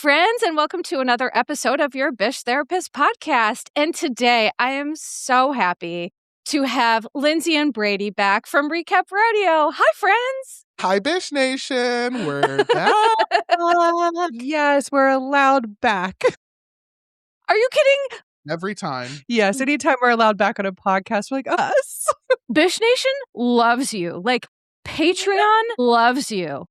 friends, and welcome to another episode of your Bish Therapist podcast. And today I am so happy to have Lyndsay and Brady back from Recap Rodeo. Hi, friends. Hi, Bish Nation. We're back. Yes, we're allowed back. Are you kidding? Every time. Yes, anytime we're allowed back on a podcast, we're like, us. Bish Nation loves you. Like, Patreon loves you.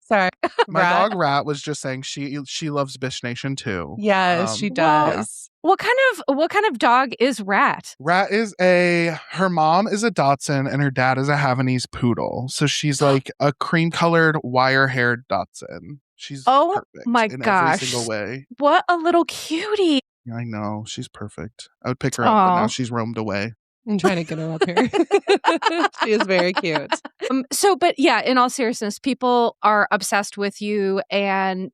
Sorry. My dog Rat was just saying she loves Bish Nation too. Yes, she does. What kind of dog is Rat? Rat is her mom is a Dachshund and her dad is a Havanese poodle. So she's like a cream-colored, wire-haired Dachshund. She's perfect my in gosh. every single way. What a little cutie. Yeah, I know. She's perfect. I would pick her up, but now she's roamed away. I'm trying to get her up here. She is very cute. But yeah, in all seriousness, people are obsessed with you. And,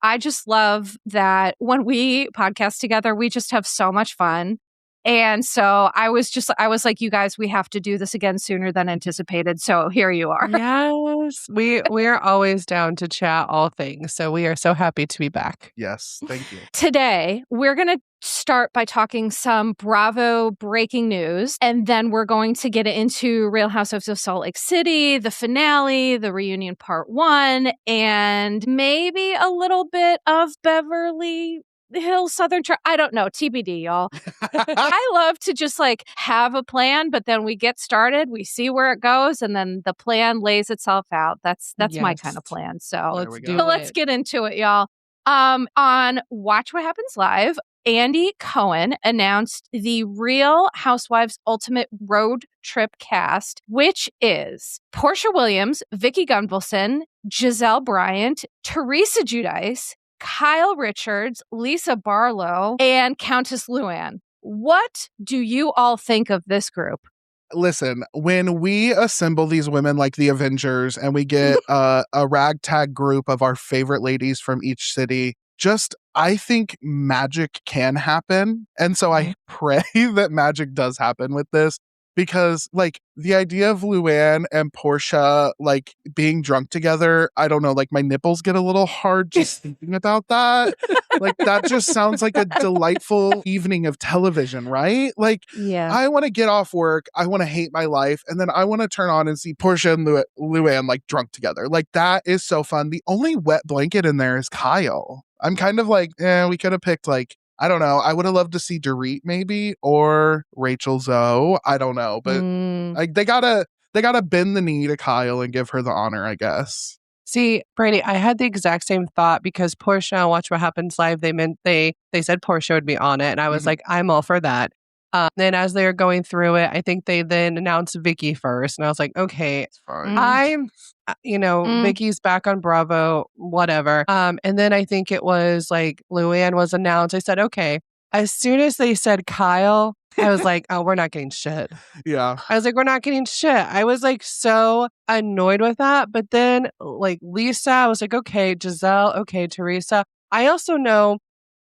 I just love that when we podcast together, we just have so much fun. And so I was like, you guys, we have to do this again sooner than anticipated. So here you are. Yes, we are always down to chat all things. So we are so happy to be back. Yes, thank you. Today, we're going to start by talking some Bravo breaking news. And then we're going to get into Real Housewives of Salt Lake City, the finale, the reunion part 1, and maybe a little bit of Beverly Hills Southern I don't know, TBD, y'all. I love to just have a plan, but then we get started, we see where it goes, and then the plan lays itself out. That's my kind of plan. So let's get into it, y'all. On Watch What Happens Live, Andy Cohen announced the Real Housewives Ultimate Road Trip cast, which is Portia Williams, Vicki Gunvalson, Giselle Bryant, Teresa Giudice, Kyle Richards, Lisa Barlow, and Countess Luann. What do you all think of this group? Listen, when we assemble these women like the Avengers and we get a ragtag group of our favorite ladies from each city, I think magic can happen. And so I pray that magic does happen with this. Because, the idea of Luann and Portia, being drunk together, I don't know, my nipples get a little hard just thinking about that. That just sounds like a delightful evening of television, right? Yeah. I want to get off work, I want to hate my life, and then I want to turn on and see Portia and Luann, drunk together. That is so fun. The only wet blanket in there is Kyle. I'm kind of we could have picked, I don't know. I would have loved to see Dorit maybe or Rachel Zoe. I don't know, but they gotta bend the knee to Kyle and give her the honor, I guess. See, Brady, I had the exact same thought because Portia on Watch What Happens Live, they said Portia would be on it, and I was like, I'm all for that. Then as they were going through it, I think they then announced Vicki first, and I was like, okay, I'm, Vicki's back on Bravo, whatever. And then I think it was Luann was announced. I said, okay. As soon as they said Kyle, I was like, oh, we're not getting shit. Yeah. I was like, we're not getting shit. I was so annoyed with that. But then Lisa, I was like, okay, Giselle, okay, Teresa. I also know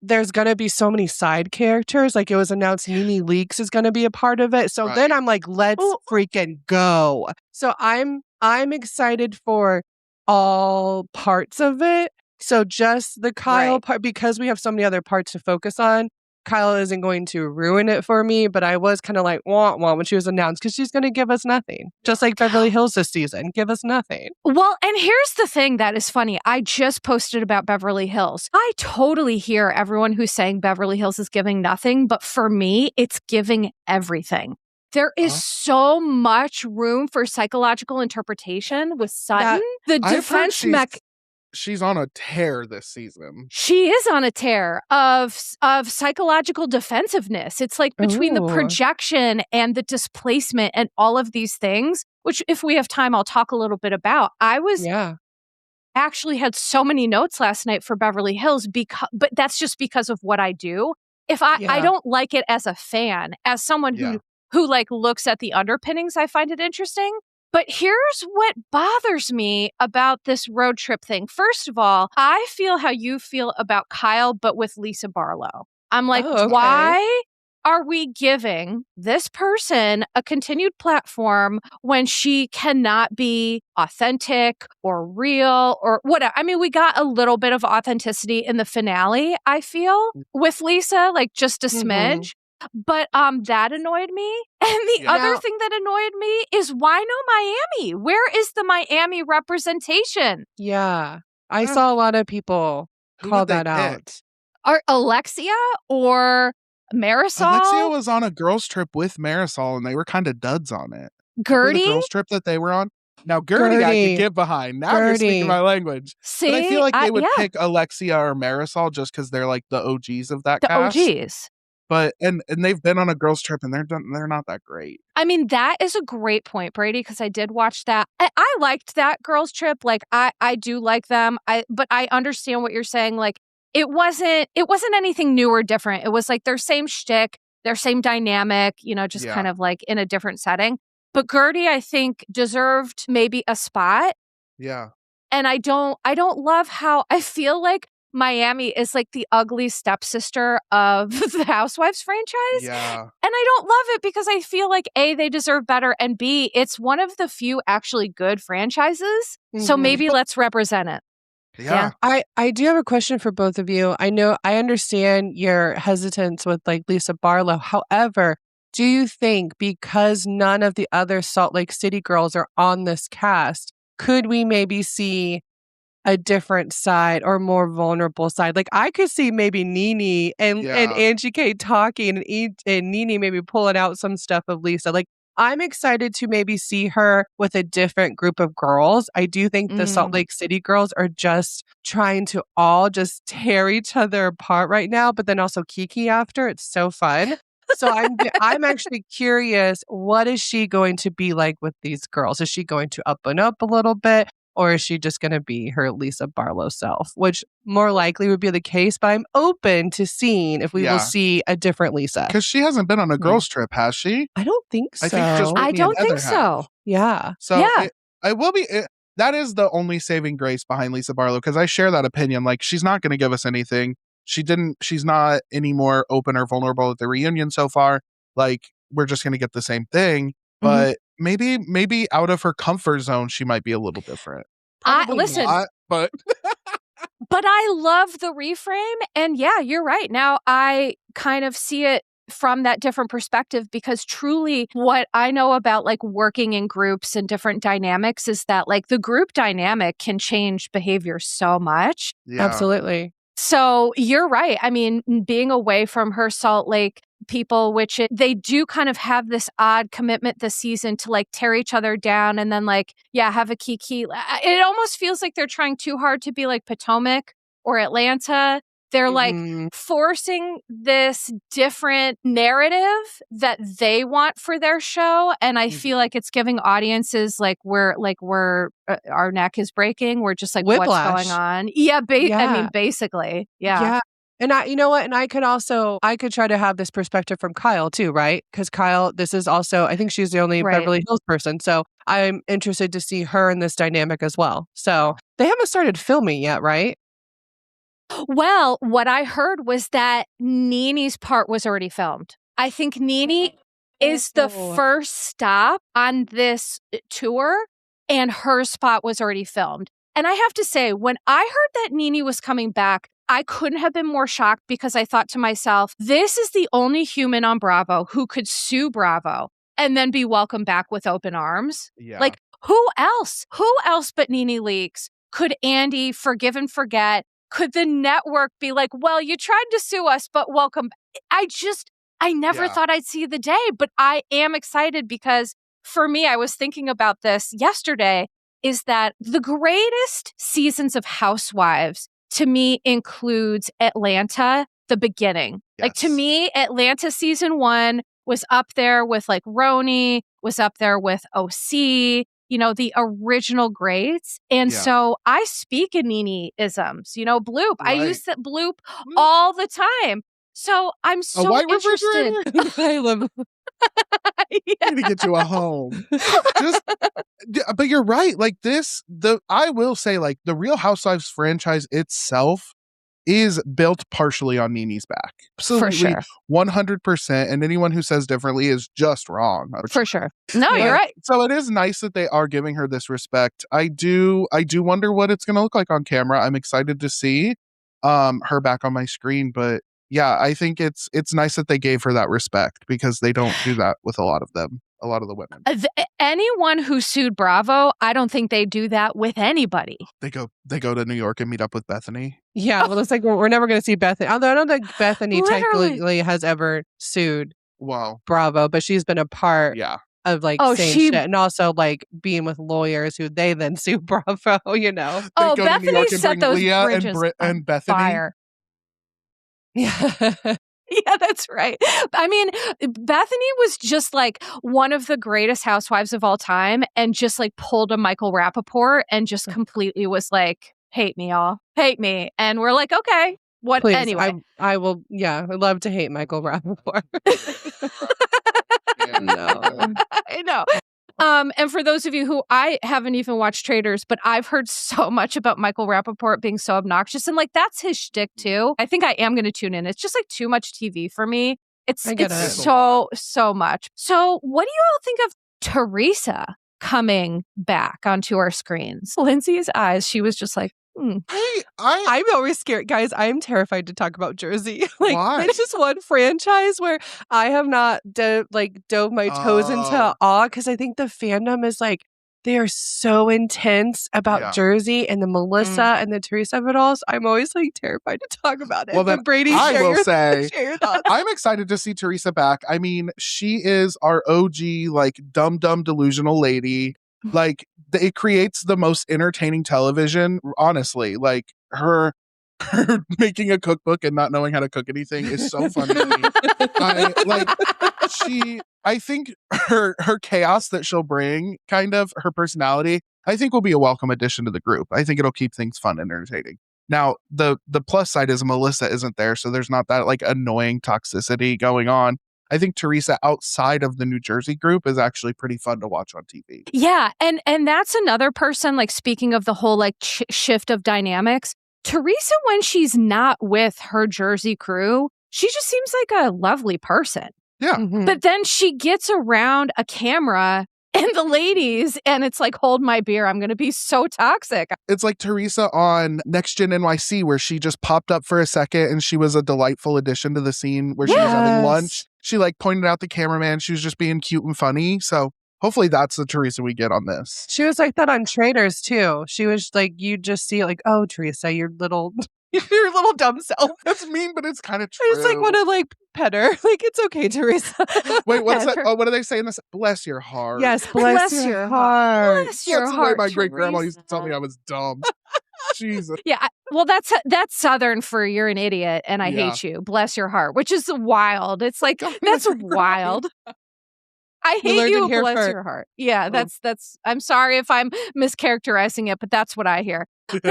there's going to be so many side characters. It was announced Nene Leakes is going to be a part of it. So then I'm like, let's freaking go. So I'm excited for all parts of it. So just the Kyle part, because we have so many other parts to focus on, Kyle isn't going to ruin it for me, but I was kind of wah when she was announced because she's going to give us nothing. Just like Beverly Hills this season, give us nothing. Well, and here's the thing that is funny. I just posted about Beverly Hills. I totally hear everyone who's saying Beverly Hills is giving nothing, but for me, it's giving everything. There is so much room for psychological interpretation with Sutton. The defense she's on a tear this season. She is on a tear of psychological defensive-ness. It's between the projection and the displacement and all of these things, which if we have time, I'll talk a little bit about. I was actually had so many notes last night for Beverly Hills, but that's just because of what I do. If I don't like it as a fan, as someone who looks at the underpinnings, I find it interesting. But here's what bothers me about this road trip thing. First of all, I feel how you feel about Kyle, but with Lisa Barlow. I'm like, why are we giving this person a continued platform when she cannot be authentic or real or whatever? I mean, we got a little bit of authenticity in the finale, I feel, with Lisa, like just a smidge. But that annoyed me. And the other thing that annoyed me is why no Miami? Where is the Miami representation? Yeah. I saw a lot of people call that out. Are Alexia or Marisol? Alexia was on a girls trip with Marisol, and they were kind of duds on it. Gertie? The girls trip that they were on. Now, Gertie, I can get behind. Now you're speaking my language. See? But I feel like they would pick Alexia or Marisol just because they're like the OGs of that cast. The OGs. But and they've been on a girls trip and they're not that great. I mean, that is a great point, Brady, because I did watch that. I liked that girls trip. Like I do like them. But I understand what you're saying. Like it wasn't anything new or different. It was like their same shtick, their same dynamic, just kind of like in a different setting. But Gertie, I think, deserved maybe a spot. Yeah. And I don't love how I feel like Miami is like the ugly stepsister of the Housewives franchise. Yeah. And I don't love it because I feel like A, they deserve better, and B, it's one of the few actually good franchises. So maybe let's represent it. Yeah. I do have a question for both of you. I understand your hesitance with like Lisa Barlow. However, do you think because none of the other Salt Lake City girls are on this cast, could we maybe see a different side or more vulnerable side? Like I could see maybe Nene and Angie K talking and Nene maybe pulling out some stuff of Lisa. Like I'm excited to maybe see her with a different group of girls. I do think the Salt Lake City girls are just trying to all just tear each other apart right now, but then also Kiki after. It's so fun. So I'm actually curious, what is she going to be like with these girls? Is she going to up and up a little bit? Or is she just going to be her Lisa Barlow self, which more likely would be the case, but I'm open to seeing if we will see a different Lisa. Because she hasn't been on a girls trip, has she? I don't think so. I think just Whitney and Heather have. Yeah. So I will be... that is the only saving grace behind Lisa Barlow, because I share that opinion. Like, she's not going to give us anything. She's not any more open or vulnerable at the reunion so far. Like, we're just going to get the same thing. But maybe out of her comfort zone, she might be a little different. Listen, not, but but I love the reframe, and yeah, you're right. Now I kind of see it from that different perspective, because truly what I know about like working in groups and different dynamics is that like the group dynamic can change behavior so much. Yeah. Absolutely. So you're right. I mean, being away from her Salt Lake people, which they do kind of have this odd commitment this season to like tear each other down and then like, have a kiki. It almost feels like they're trying too hard to be like Potomac or Atlanta. They're like forcing this different narrative that they want for their show. And I feel like it's giving audiences like we're our neck is breaking. We're just like, Whiplash. What's going on? Yeah. I mean, basically. Yeah. And you know what? And I could try to have this perspective from Kyle too, right? Because Kyle, this is also, I think she's the only Beverly Hills person. So I'm interested to see her in this dynamic as well. So they haven't started filming yet, right? Well, what I heard was that Nene's part was already filmed. I think Nene is the first stop on this tour, and her spot was already filmed. And I have to say, when I heard that Nene was coming back, I couldn't have been more shocked, because I thought to myself, this is the only human on Bravo who could sue Bravo and then be welcomed back with open arms. Yeah. Like, who else? Who else but Nene Leakes could Andy forgive and forget? Could the network be like, well, you tried to sue us, but welcome? I never thought I'd see the day, but I am excited, because for me, I was thinking about this yesterday, is that the greatest seasons of Housewives to me includes Atlanta, the beginning. Yes. Like, to me, Atlanta season 1 was up there with like Roni, was up there with OC, the original greats. And so I speak in Nene-isms, bloop. Right. I use that bloop all the time. So I'm so interested. I love I need to get you a home. But you're right. Like I will say, like, the Real Housewives franchise itself is built partially on NeNe's back. Absolutely, For sure. 100%. And anyone who says differently is just wrong. For sure. No, you're right. So it is nice that they are giving her this respect. I do wonder what it's going to look like on camera. I'm excited to see her back on my screen, but yeah, I think it's nice that they gave her that respect because they don't do that with a lot of them. A lot of the women. Anyone who sued Bravo, I don't think they do that with anybody. They go to New York and meet up with Bethany. Yeah, well, it's like we're never going to see Bethany. Although I don't think Bethany technically has ever sued Bravo, but she's been a part of like saying shit and also like being with lawyers who they then sue Bravo, you know. Bethany set those bridges and Bethany. Fire. Yeah. Yeah, that's right. I mean, Bethany was just like one of the greatest housewives of all time and just like pulled a Michael Rappaport and just completely was like, hate me, y'all. Hate me. And we're like, okay, what? Please, anyway. I will. Yeah, I'd love to hate Michael Rappaport. No. I know. And for those of you who I haven't even watched Traitors, but I've heard so much about Michael Rappaport being so obnoxious. And like, that's his shtick too. I think I am going to tune in. It's just like too much TV for me. It's so much. So what do you all think of Teresa coming back onto our screens? Lyndsay's eyes, she was just like, I'm always scared, guys. I am terrified to talk about Jersey. Why? It's just one franchise where I have not dove my toes into awe because I think the fandom is like they are so intense about Jersey and the Melissa and the Teresa of it all. So I'm always like terrified to talk about it. Well, then Brady, I will say, share your thoughts. I'm excited to see Teresa back. I mean, she is our OG like dumb delusional lady. Like it creates the most entertaining television, honestly. Like her making a cookbook and not knowing how to cook anything is so funny to me. I think her chaos that she'll bring, kind of her personality, I think will be a welcome addition to the group. I think it'll keep things fun and entertaining. Now, the plus side is Melissa isn't there, so there's not that like annoying toxicity going on. I think Teresa outside of the New Jersey group is actually pretty fun to watch on TV. Yeah. And that's another person, like speaking of the whole like shift of dynamics, Teresa, when she's not with her Jersey crew, she just seems like a lovely person. Yeah. Mm-hmm. But then she gets around a camera and the ladies and it's like, hold my beer. I'm going to be so toxic. It's like Teresa on Next Gen NYC where she just popped up for a second and she was a delightful addition to the scene where she was having lunch. She like pointed out the cameraman. She was just being cute and funny. So hopefully that's the Teresa we get on this. She was like that on Traitors too. She was like, you just see like, oh, Teresa, your little dumb self. That's mean, but it's kind of true. I just like want to like pet her. Like, it's okay, Teresa. Wait, what's that? Oh, what do they say in this? Bless your heart. Yes, bless your heart. Bless your That's heart. the way my great grandma used to tell me I was dumb. Jesus. Yeah. Well, that's Southern for you're an idiot and I hate you. Bless your heart, which is wild. It's like, that's wild. I hate you. Bless your heart. Yeah, that's. I'm sorry if I'm mischaracterizing it, but that's what I hear.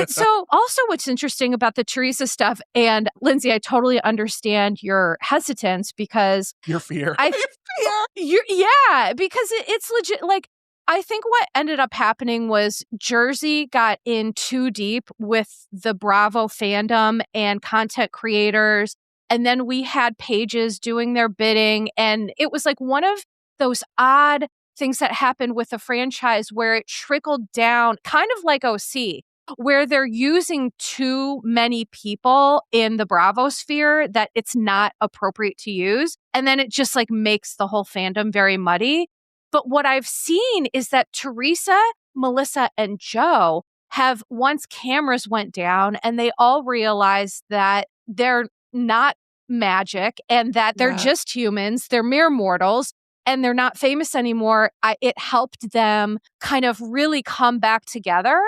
So also what's interesting about the Teresa stuff, and Lyndsay, I totally understand your hesitance because your fear. Because it's legit. Like, I think what ended up happening was Jersey got in too deep with the Bravo fandom and content creators. And then we had pages doing their bidding. And it was like one of those odd things that happened with the franchise where it trickled down, kind of like OC, where they're using too many people in the Bravo sphere that it's not appropriate to use. And then it just like makes the whole fandom very muddy. But what I've seen is that Teresa, Melissa, and Joe have, once cameras went down and they all realized that they're not magic and that they're just humans, they're mere mortals, and they're not famous anymore, it helped them kind of really come back together.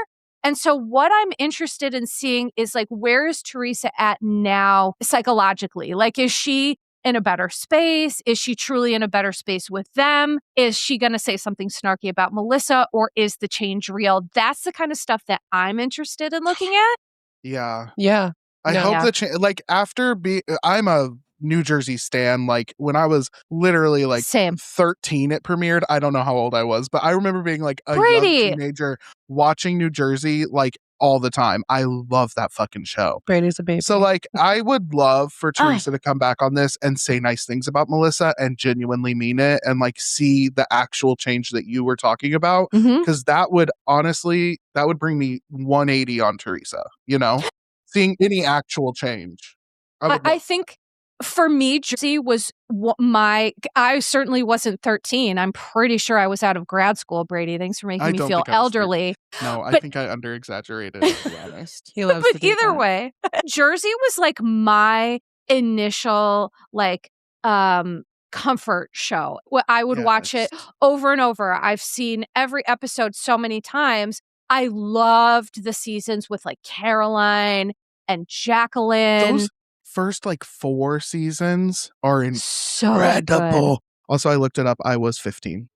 And so what I'm interested in seeing is like, where is Teresa at now psychologically? Like, is she in a better space? Is she truly in a better space with them? Is she going to say something snarky about Melissa, or is the change real? That's the kind of stuff that I'm interested in looking at. Yeah. Yeah. I hope like after I'm a New Jersey stan. Like when I was literally like 13, it premiered. I don't know how old I was, but I remember being like a young teenager watching New Jersey like all the time. I love that fucking show. Brady's a baby. So like, I would love for Teresa to come back on this and say nice things about Melissa and genuinely mean it and like see the actual change that you were talking about. Because that would honestly, that would bring me 180 on Teresa, you know, seeing any actual change. I think for me, Jersey was I certainly wasn't 13. I'm pretty sure I was out of grad school, Brady. Thanks for making me feel elderly. No, I think I under-exaggerated, to be honest. He loves but either way, Jersey was like my initial like comfort show. I would watch it over and over. I've seen every episode so many times. I loved the seasons with like Caroline and Jacqueline. Those first like 4 seasons are incredible. So good. Also, I looked it up. I was 15.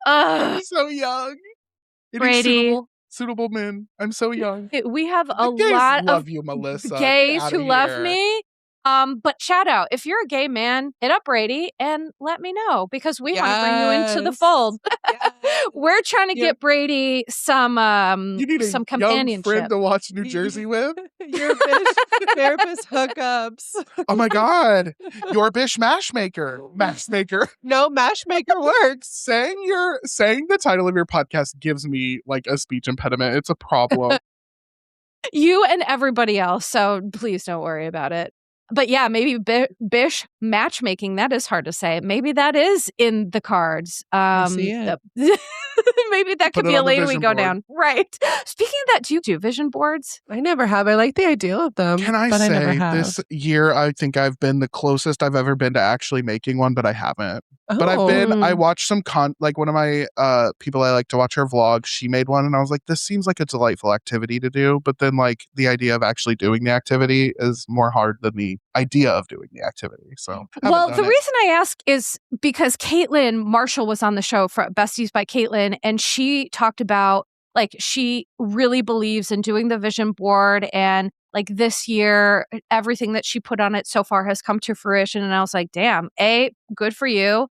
I'm so young. Brady. Suitable men. I'm so young. We have a The gays lot love of you, Melissa. gays who love me. But shout out, if you're a gay man, hit up Brady and let me know because we want to bring you into the fold. We're trying to get Brady some you need some a companionship. young friend to watch New Jersey with. Your bish therapist hookups. Oh my God. Your bish mashmaker. No, mashmaker works. Saying the title of your podcast gives me like a speech impediment. It's a problem. You and everybody else, so please don't worry about it. But yeah, maybe bish matchmaking, that is hard to say. Maybe that is in the cards. Maybe that could be a lane we go down. Right. Speaking of that, do you do vision boards? I never have. I like the idea of them. Can I say this year, I think I've been the closest I've ever been to actually making one, but I haven't. Oh. But I watched some like one of my people I like to watch her vlog, she made one and I was like, this seems like a delightful activity to do. But then like the idea of actually doing the activity is more hard than the idea of doing the activity. So well, the reason I ask is because Caitlin Marshall was on the show for Besties by Caitlin, and she talked about like she really believes in doing the vision board, and like this year everything that she put on it so far has come to fruition. And I was like, damn, A, good for you,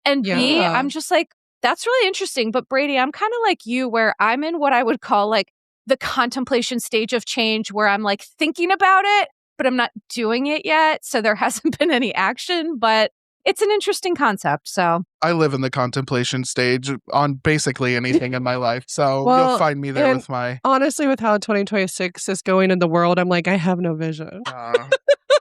and B, I'm just like, that's really interesting. But Brady, I'm kind of like you, where I'm in what I would call like the contemplation stage of change, where I'm like thinking about it, but I'm not doing it yet. So there hasn't been any action, but it's an interesting concept. So I live in the contemplation stage on basically anything in my life. So you'll find me there with my... Honestly, with how 2026 is going in the world, I'm like, I have no vision.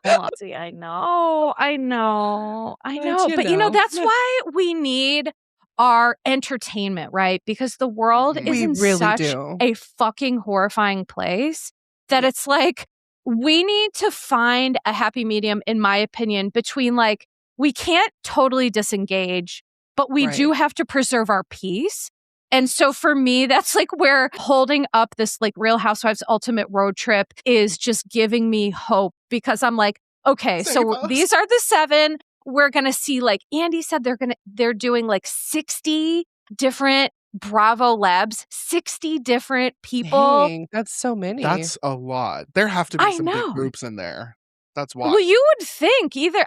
Well, see, I know. But you know, that's why we need our entertainment, right? Because the world is in such a fucking horrifying place that it's like, we need to find a happy medium, in my opinion, between like, we can't totally disengage, but we do have to preserve our peace. And so for me, that's like where holding up this like Real Housewives Ultimate Road Trip is just giving me hope, because I'm like, okay, these are the 7. We're going to see, like Andy said, they're doing like 60 different Bravo Labs, 60 different people. Dang, that's so many. That's a lot. There have to be some big groups in there. That's why. Well, you would think either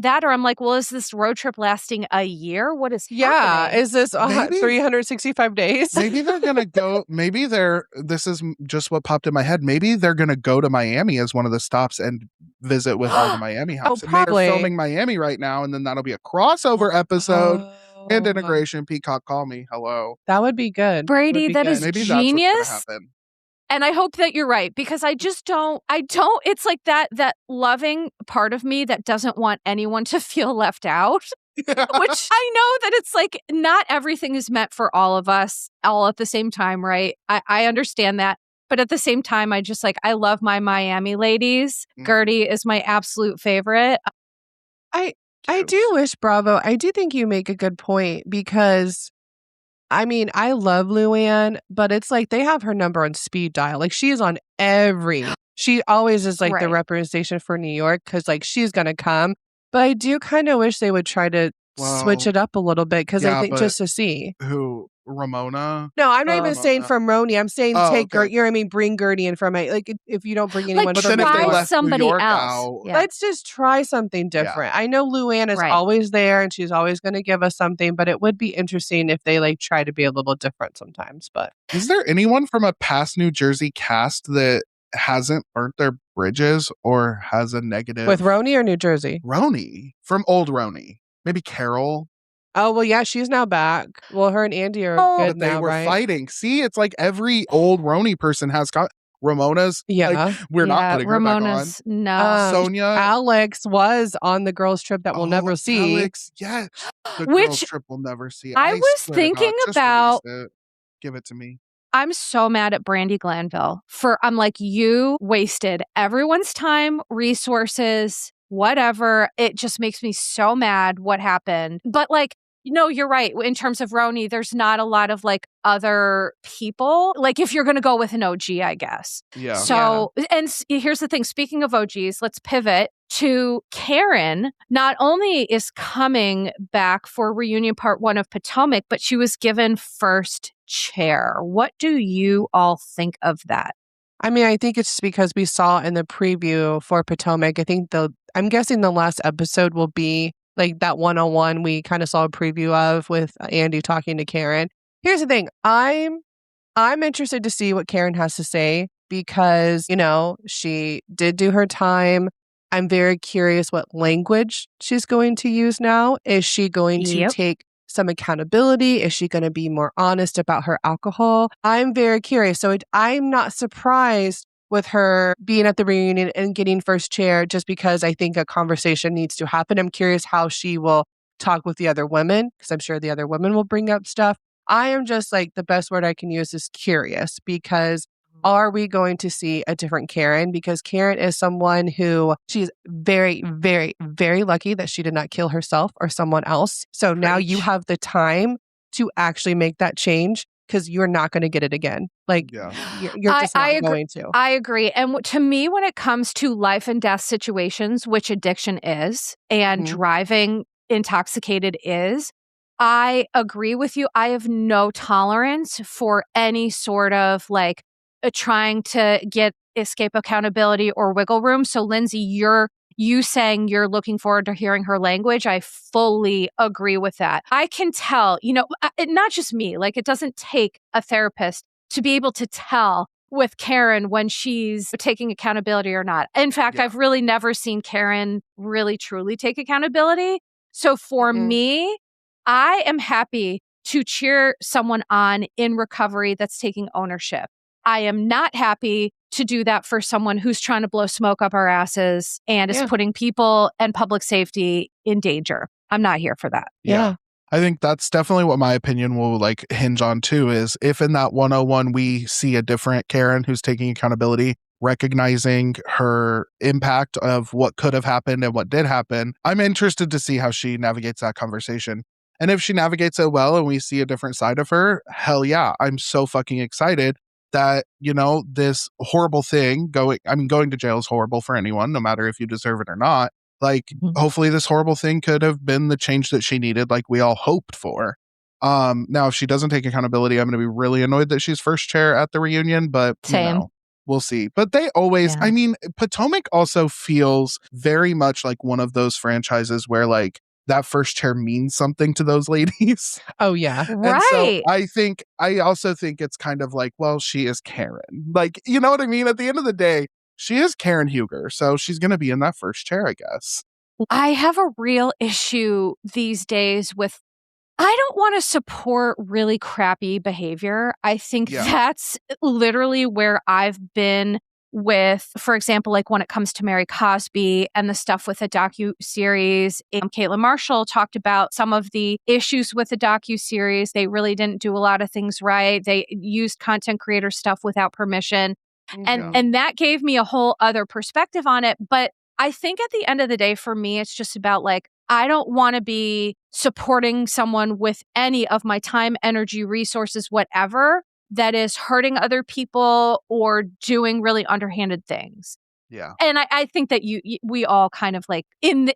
that, or I'm like, well, is this road trip lasting a year? What is happening? Is this 365 days? Maybe they're going to go, this is just what popped in my head. Maybe they're going to go to Miami as one of the stops and visit with all the Miami houses. Probably. They're filming Miami right now, and then that'll be a crossover episode. And integration. Peacock, call me. Hello. That would be good. Brady, that is Maybe genius. That's what's gonna happen. And I hope that you're right, because I don't, it's like that loving part of me that doesn't want anyone to feel left out, which I know that it's like, not everything is meant for all of us all at the same time, right? I understand that. But at the same time, I love my Miami ladies. Gertie is my absolute favorite. I do wish Bravo, I do think you make a good point, because I mean, I love Luann, but it's like they have her number on speed dial. Like she is on she always is like the representation for New York, because like she's going to come. But I do kind of wish they would try to switch it up a little bit, because I think just to see. Who? Ramona. No, I'm not even saying Ramona. from Roni. I'm saying take okay. Gertie, bring Gertie in from it. Like if you don't bring anyone But from then if they try left somebody New York else. out, Yeah. let's just try something different. I know Luann is Right. always there and she's always going to give us something, but it would be interesting if they like try to be a little different sometimes. But is there anyone from a past New Jersey cast that hasn't burnt their bridges or has a negative with Roni or New Jersey? Roni from old Roni? Maybe Carol. Oh, well, yeah, she's now back. Well, her and Andy are good But they now, were right? fighting. See, it's like every old Roni person has got Ramona's. Yeah. Like, we're not putting Ramona's, her back on. no. Sonia. Alex was on the girls' trip that we'll never see. Alex, yes. The Which girls trip we'll never see. I was swear to God, thinking just about. release it. Give it to me. I'm so mad at Brandi Glanville I'm like, you wasted everyone's time, resources, whatever. It just makes me so mad what happened. But like, no, you're right. In terms of Roni, there's not a lot of like other people. Like if you're going to go with an OG, I guess. Yeah. So, and here's the thing. Speaking of OGs, let's pivot to Karen. Not only is coming back for reunion part 1 of Potomac, but she was given first chair. What do you all think of that? I mean, I think it's just because we saw in the preview for Potomac. I think I'm guessing the last episode will be like that one-on-one we kind of saw a preview of with Andy talking to Karen. Here's the thing. I'm interested to see what Karen has to say because, you know, she did do her time. I'm very curious what language she's going to use now. Is she going to take some accountability? Is she going to be more honest about her alcohol? I'm very curious. So I'm not surprised with her being at the reunion and getting first chair just because I think a conversation needs to happen. I'm curious how she will talk with the other women because I'm sure the other women will bring up stuff. I am just like, the best word I can use is curious because are we going to see a different Karen? Because Karen is someone who she's very, very, very lucky that she did not kill herself or someone else. So now you have the time to actually make that change because you're not going to get it again. Like you're just not going to. I agree. And to me, when it comes to life and death situations, which addiction is and driving intoxicated is, I agree with you. I have no tolerance for any sort of like trying to escape accountability or wiggle room. So Lyndsay, you saying you're looking forward to hearing her language, I fully agree with that. I can tell, not just me, like it doesn't take a therapist to be able to tell with Karen when she's taking accountability or not. In fact, I've really never seen Karen really truly take accountability. So for me, I am happy to cheer someone on in recovery that's taking ownership. I am not happy to do that for someone who's trying to blow smoke up our asses and is putting people and public safety in danger. I'm not here for that. Yeah. I think that's definitely what my opinion will like hinge on too, is if in that 101 we see a different Karen who's taking accountability, recognizing her impact of what could have happened and what did happen, I'm interested to see how she navigates that conversation. And if she navigates it well and we see a different side of her, hell yeah, I'm so fucking excited that, this horrible thing going to jail is horrible for anyone, no matter if you deserve it or not. Like, hopefully this horrible thing could have been the change that she needed, like we all hoped for. Now, if she doesn't take accountability, I'm going to be really annoyed that she's first chair at the reunion, but we'll see. But they always, Potomac also feels very much like one of those franchises where like that first chair means something to those ladies. Oh, yeah. Right. And so I also think it's kind of like, well, she is Karen. Like, you know what I mean? At the end of the day, she is Karen Huger. So she's going to be in that first chair, I guess. I have a real issue these days with, I don't want to support really crappy behavior. I think that's literally where I've been with, for example, like when it comes to Mary Cosby and the stuff with the docuseries. Caitlin Marshall talked about some of the issues with the docuseries. They really didn't do a lot of things right. They used content creator stuff without permission. And that gave me a whole other perspective on it. But I think at the end of the day, for me, it's just about like, I don't want to be supporting someone with any of my time, energy, resources, whatever, that is hurting other people or doing really underhanded things. Yeah. And I think that we all kind of like in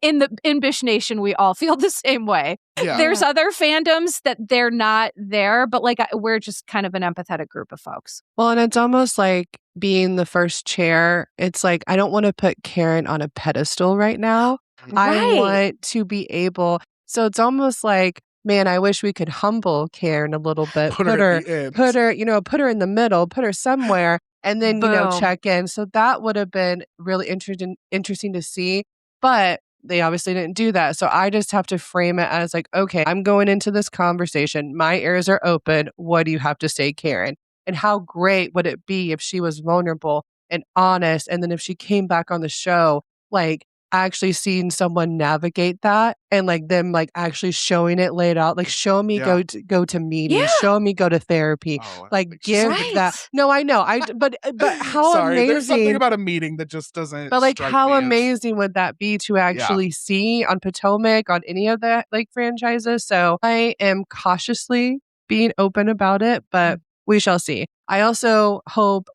Bish Nation, we all feel the same way. Yeah. There's other fandoms that they're not there, but like we're just kind of an empathetic group of folks. Well, and it's almost like being the first chair. It's like, I don't want to put Karen on a pedestal right now. I want to be able. So it's almost like, man, I wish we could humble Karen a little bit. Put her, put her in the middle, put her somewhere, and then, check in. So that would have been really interesting to see. But they obviously didn't do that. So I just have to frame it as like, okay, I'm going into this conversation. My ears are open. What do you have to say, Karen? And how great would it be if she was vulnerable and honest? And then if she came back on the show, like actually seeing someone navigate that and like them like actually showing it laid out, like show me go to meetings, show me go to therapy, like give that. No, I know. But how Sorry, amazing. there's something about a meeting that just doesn't. But like how amazing would that be to actually see on Potomac, on any of the like franchises? So I am cautiously being open about it, but we shall see. I also hope,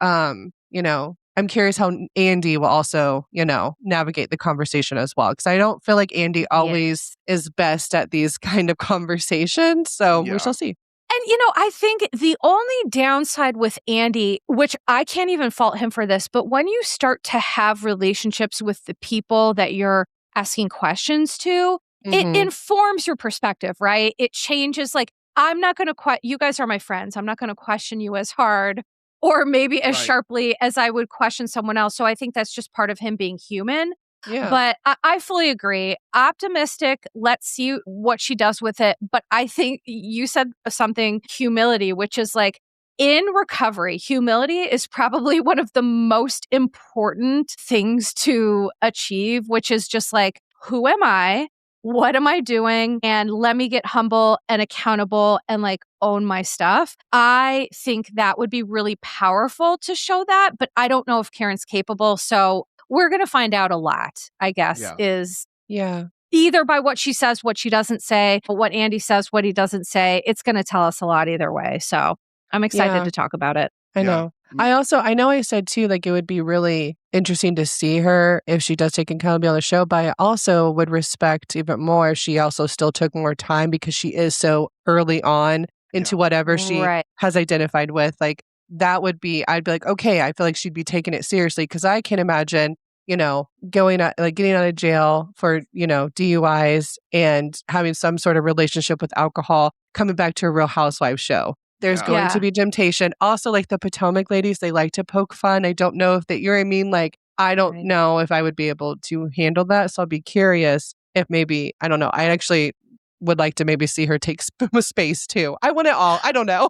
I'm curious how Andy will also, navigate the conversation as well. Because I don't feel like Andy always is best at these kind of conversations. So we shall see. And, I think the only downside with Andy, which I can't even fault him for this, but when you start to have relationships with the people that you're asking questions to, it informs your perspective, right? It changes, like, I'm not going to you guys are my friends. I'm not going to question you as hard or maybe as sharply as I would question someone else. So I think that's just part of him being human. Yeah. But I fully agree. Optimistic. Let's see what she does with it. But I think you said something, humility, which is like in recovery, humility is probably one of the most important things to achieve, which is just like, who am I? What am I doing? And let me get humble and accountable and like own my stuff. I think that would be really powerful to show that, but I don't know if Karen's capable. So we're going to find out a lot, I guess, is either by what she says, what she doesn't say, but what Andy says, what he doesn't say. It's going to tell us a lot either way. So I'm excited to talk about it. I know. I know I said too, like it would be really interesting to see her if she does take accountability on the show, but I also would respect even more if she also still took more time because she is so early on into whatever she has identified with. Like that would be, I'd be like, okay, I feel like she'd be taking it seriously because I can imagine, getting out of jail for, DUIs and having some sort of relationship with alcohol, coming back to a Real Housewives show. There's going to be temptation. Also, like the Potomac ladies, they like to poke fun. I don't know if that, I mean? Like, I don't know if I would be able to handle that. So I'll be curious if maybe, I don't know. I actually would like to maybe see her take space too. I want it all. I don't know.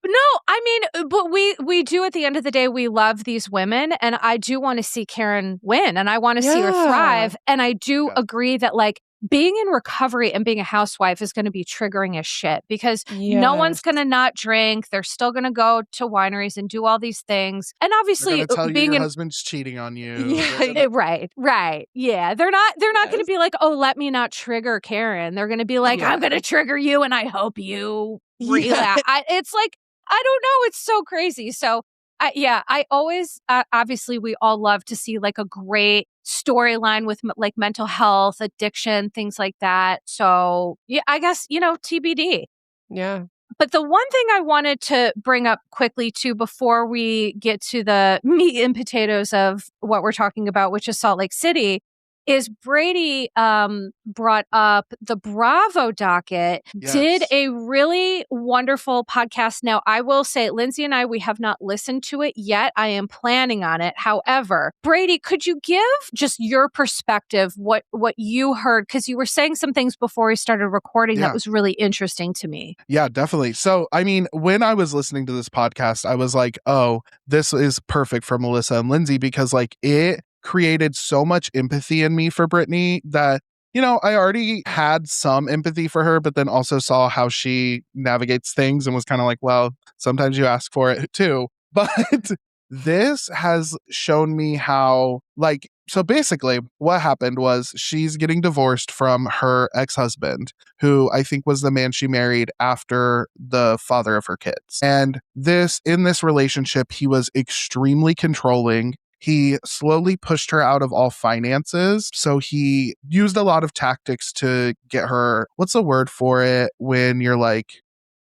No, I mean, but we do at the end of the day, we love these women and I do want to see Karen win and I want to see her thrive. And I do agree that like being in recovery and being a housewife is going to be triggering as shit because no one's going to not drink. They're still going to go to wineries and do all these things. And obviously tell being your husband's cheating on you. Right. Yeah. They're not going to be like, oh, let me not trigger Karen. They're going to be like, I'm going to trigger you and I hope you relapse. It's like, I don't know. It's so crazy. So, I always, obviously, we all love to see like a great storyline with like mental health, addiction, things like that. So, I guess, TBD. Yeah. But the one thing I wanted to bring up quickly too before we get to the meat and potatoes of what we're talking about, which is Salt Lake City, is Brady brought up the Bravo Docket, did a really wonderful podcast. Now, I will say, Lyndsay and I, we have not listened to it yet. I am planning on it. However, Brady, could you give just your perspective, what you heard? Because you were saying some things before we started recording that was really interesting to me. Yeah, definitely. So, I mean, when I was listening to this podcast, I was like, oh, this is perfect for Melissa and Lyndsay because like it created so much empathy in me for Britani that, I already had some empathy for her, but then also saw how she navigates things and was kind of like, well, sometimes you ask for it too. But this has shown me how, like, so basically what happened was she's getting divorced from her ex-husband, who I think was the man she married after the father of her kids. And in this relationship, he was extremely controlling. He slowly pushed her out of all finances. So he used a lot of tactics to get her, what's the word for it when you're like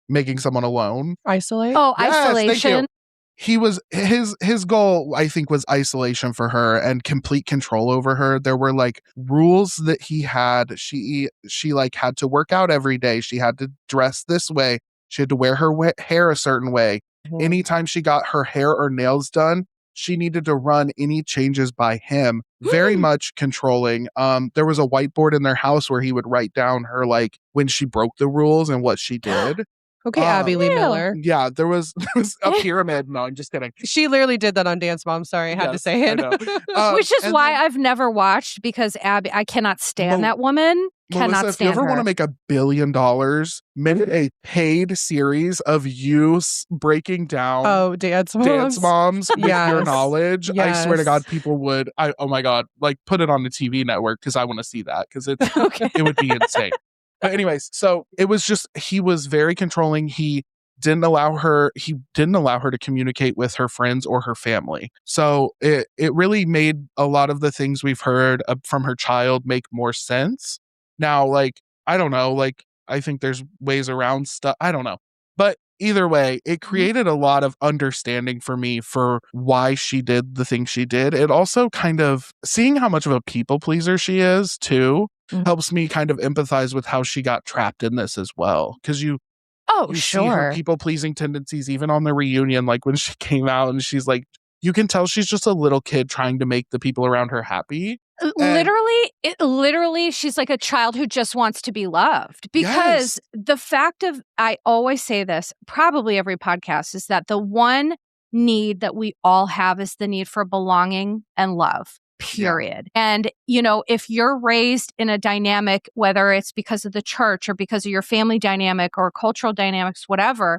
making someone alone? Isolate? Oh, Yes, thank you. isolation. He was his goal, I think, was isolation for her and complete control over her. There were like rules that he had. She like had to work out every day. She had to dress this way. She had to wear her hair a certain way. Mhm. Anytime she got her hair or nails done, she needed to run any changes by him. Very much controlling. There was a whiteboard in their house where he would write down her like when she broke the rules and what she did. Okay, Abby Lee Ew. Miller. Yeah, there was a pyramid. No, I'm just kidding. She literally did that on Dance Mom. Sorry, I had to Yes, say I it. know. Which is and why then- I've never watched, because Abby, I cannot stand Mel- that woman. Cannot Melissa, if you stand ever her. want to make $1 billion, make a paid series of you breaking down Oh, Dance Moms. Dance Moms with your Yes. knowledge. I swear to Yes. God, people would. Oh my God, like put it on the TV network because I want to see that because Okay. it would be insane. But anyways, so it was just he was very controlling. He didn't allow her to communicate with her friends or her family. So it really made a lot of the things we've heard from her child make more sense. Now, like, I don't know, like, I think there's ways around stuff. I don't know. But either way, it created a lot of understanding for me for why she did the thing she did. It also kind of seeing how much of a people pleaser she is too helps me kind of empathize with how she got trapped in this as well. Because you see her people-pleasing tendencies even on the reunion, like when she came out and she's like, you can tell she's just a little kid trying to make the people around her happy. Literally, she's like a child who just wants to be loved. Because the fact of, I always say this, probably every podcast, is that the one need that we all have is the need for belonging and love. Period. Yeah. And, you know, if you're raised in a dynamic, whether it's because of the church or because of your family dynamic or cultural dynamics, whatever,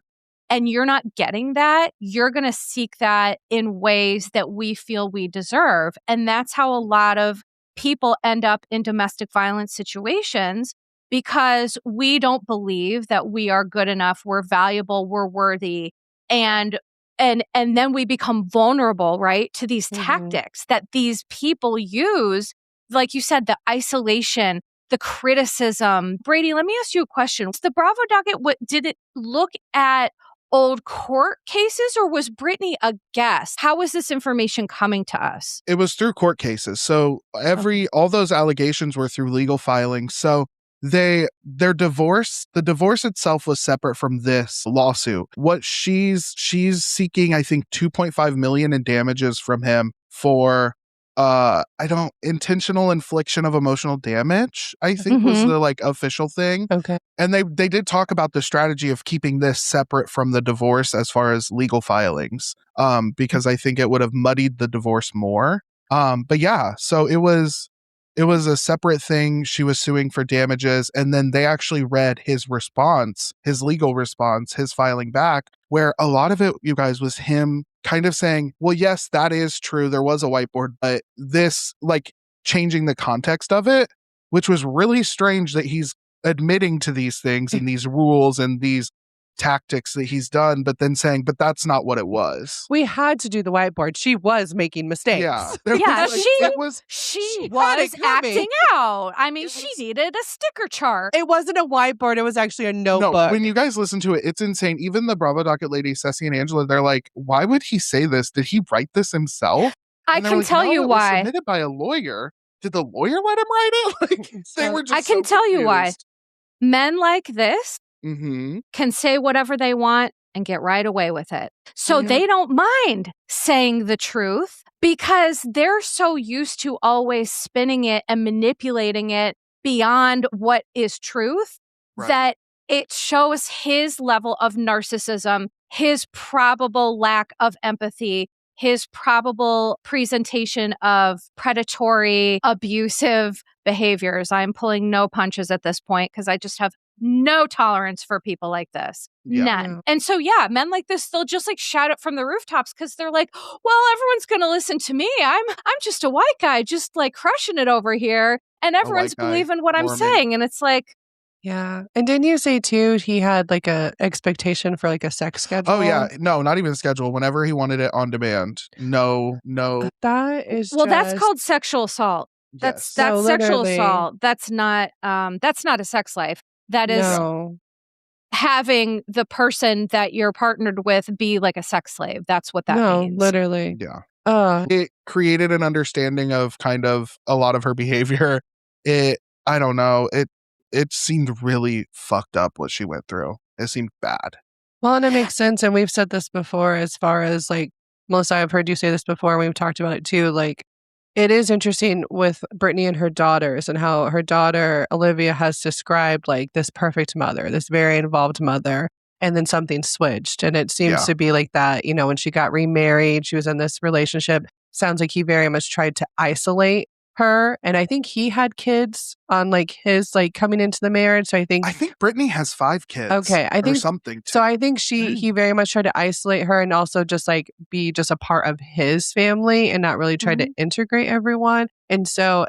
and you're not getting that, you're going to seek that in ways that we feel we deserve. And that's how a lot of people end up in domestic violence situations, because we don't believe that we are good enough, we're valuable, we're worthy. And then we become vulnerable, right, to these tactics that these people use. Like you said, the isolation, the criticism. Brady, let me ask you a question. The Bravo Docket, did it look at old court cases, or was Britani a guest? How was this information coming to us? It was through court cases. So all those allegations were through legal filings. So the divorce itself was separate from this lawsuit. What she's seeking, I think, 2.5 million in damages from him for intentional infliction of emotional damage, I think was the like official thing. Okay. And they did talk about the strategy of keeping this separate from the divorce as far as legal filings, because I think it would have muddied the divorce more. But yeah, so it was a separate thing. She was suing for damages, and then they actually read his response, his legal response, his filing back, where a lot of it, you guys, was him kind of saying, well, yes, that is true. There was a whiteboard, but this, like, changing the context of it, which was really strange that he's admitting to these things and these rules and these tactics that he's done, but then saying, but that's not what it was. We had to do the whiteboard. She was making mistakes. Yeah. She was acting out. I mean, she needed a sticker chart. It wasn't a whiteboard. It was actually a notebook. No, when you guys listen to it, it's insane. Even the Bravo Docket ladies, Ceci and Angela, they're like, why would he say this? Did he write this himself? I can tell you why. It was submitted by a lawyer. Did the lawyer let him write it? Like, they were just I can tell you why. Men like this can say whatever they want and get right away with it. So they don't mind saying the truth because they're so used to always spinning it and manipulating it beyond what is truth that it shows his level of narcissism, his probable lack of empathy, his probable presentation of predatory, abusive behaviors. I'm pulling no punches at this point because I just have no tolerance for people like this. Yeah. None. And so, men like this, they'll just like shout it from the rooftops because they're like, well, everyone's going to listen to me. I'm just a white guy, just like crushing it over here. And everyone's believing what I'm saying. And it's like, Yeah. And didn't you say too, he had like a expectation for like a sex schedule? Oh yeah. No, not even schedule. Whenever he wanted it on demand. No. That is that's called sexual assault. Yes. That's sexual literally. assault. That's not a sex life. That is No. having the person that you're partnered with be like a sex slave. That's what that means. No, literally. Yeah. It created an understanding of kind of a lot of her behavior. I don't know. It seemed really fucked up what she went through. It seemed bad. Well, and it makes sense. And we've said this before as far as like, Melissa, I've heard you say this before. And we've talked about it too. Like, it is interesting with Britani and her daughters and how her daughter, Olivia, has described like this perfect mother, this very involved mother. And then something switched. And it seems to be like that, you know, when she got remarried, she was in this relationship. Sounds like he very much tried to isolate her. And I think he had kids on like his like coming into the marriage. So I think Britani has 5 kids. Okay. I think something. So I think he very much tried to isolate her and also just like be just a part of his family and not really try to integrate everyone. And so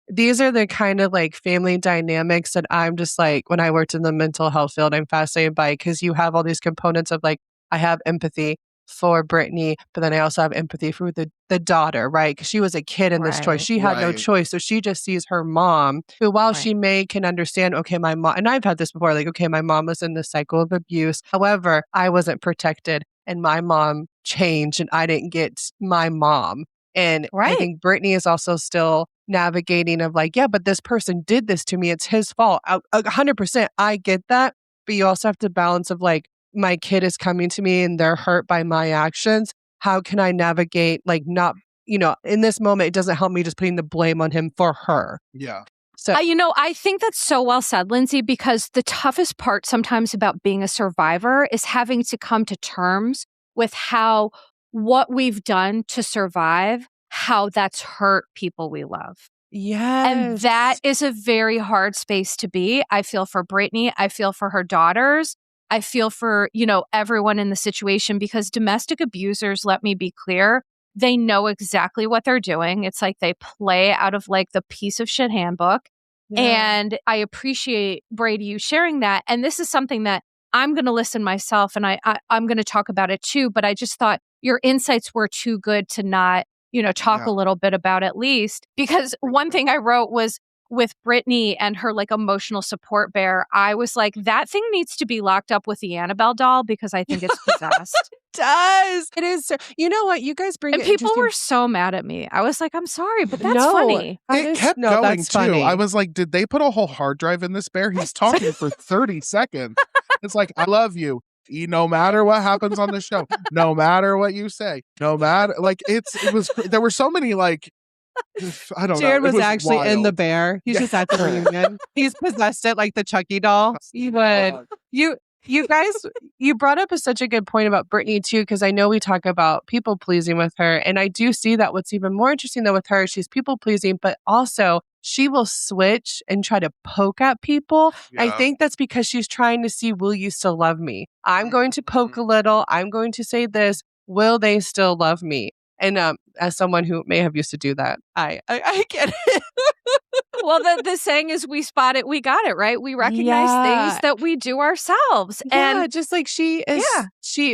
these are the kind of like family dynamics that I'm just like, when I worked in the mental health field, I'm fascinated by, because you have all these components of like, I have empathy for Britani, but then I also have empathy for the daughter, right? Because she was a kid in this choice. She had no choice. So she just sees her mom, who while she can understand, okay, my mom, and I've had this before, like, okay, my mom was in this cycle of abuse. However, I wasn't protected and my mom changed and I didn't get my mom. And I think Britani is also still navigating of like, yeah, but this person did this to me. It's his fault. 100%. I get that. But you also have to balance of like, my kid is coming to me and they're hurt by my actions. How can I navigate, like, not, you know, in this moment, it doesn't help me just putting the blame on him for her. Yeah. So, I think that's so well said, Lyndsay, because the toughest part sometimes about being a survivor is having to come to terms with how what we've done to survive, how that's hurt people we love. Yes. And that is a very hard space to be. I feel for Britani. I feel for her daughters. I feel for, you know, everyone in the situation, because domestic abusers, let me be clear, they know exactly what they're doing. It's like they play out of like the piece of shit handbook. Yeah. And I appreciate, Brady, you sharing that. And this is something that I'm going to listen myself and I'm going to talk about it too. But I just thought your insights were too good to not, you know, talk a little bit about at least. Because one thing I wrote was, with Britani and her like emotional support bear, I was like, that thing needs to be locked up with the Annabelle doll because I think it's possessed. It does. It is. You know what? You guys bring and it. People were so mad at me. I was like, I'm sorry, but that's funny. It kept going too. Funny. I was like, did they put a whole hard drive in this bear? He's talking for 30 seconds. It's like, I love you. No matter what happens on the show, no matter what you say, no matter, like, there were so many like, I don't know. Jared was actually wild. In the bear. He's just at the reunion. He's possessed it like the Chucky doll. You guys, you brought up such a good point about Britani too, because I know we talk about people pleasing with her. And I do see that what's even more interesting though with her, she's people pleasing, but also she will switch and try to poke at people. Yeah. I think that's because she's trying to see, will you still love me? I'm going to poke a little. I'm going to say this. Will they still love me? And as someone who may have used to do that, I get it. Well, the saying is, we spot it, we got it, right? We recognize things that we do ourselves. Yeah, and just like she is,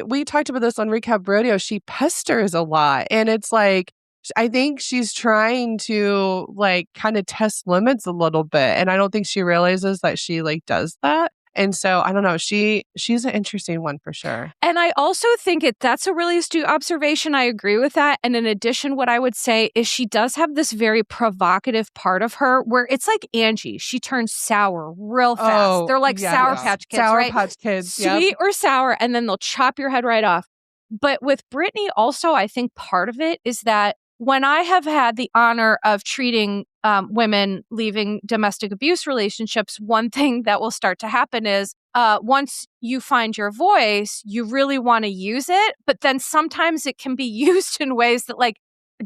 we talked about this on Recap Rodeo, she pesters a lot. And it's like, I think she's trying to like kind of test limits a little bit. And I don't think she realizes that she like does that. And so I don't know, she's an interesting one for sure. And I also think that's a really astute observation. I agree with that. And in addition, what I would say is she does have this very provocative part of her where it's like Angie. She turns sour real fast. Oh, they're like Sour Patch Kids, Sour right? Patch Kids, sweet or sour, and then they'll chop your head right off. But with Britani also, I think part of it is that when I have had the honor of treating women leaving domestic abuse relationships, one thing that will start to happen is once you find your voice, you really want to use it, but then sometimes it can be used in ways that like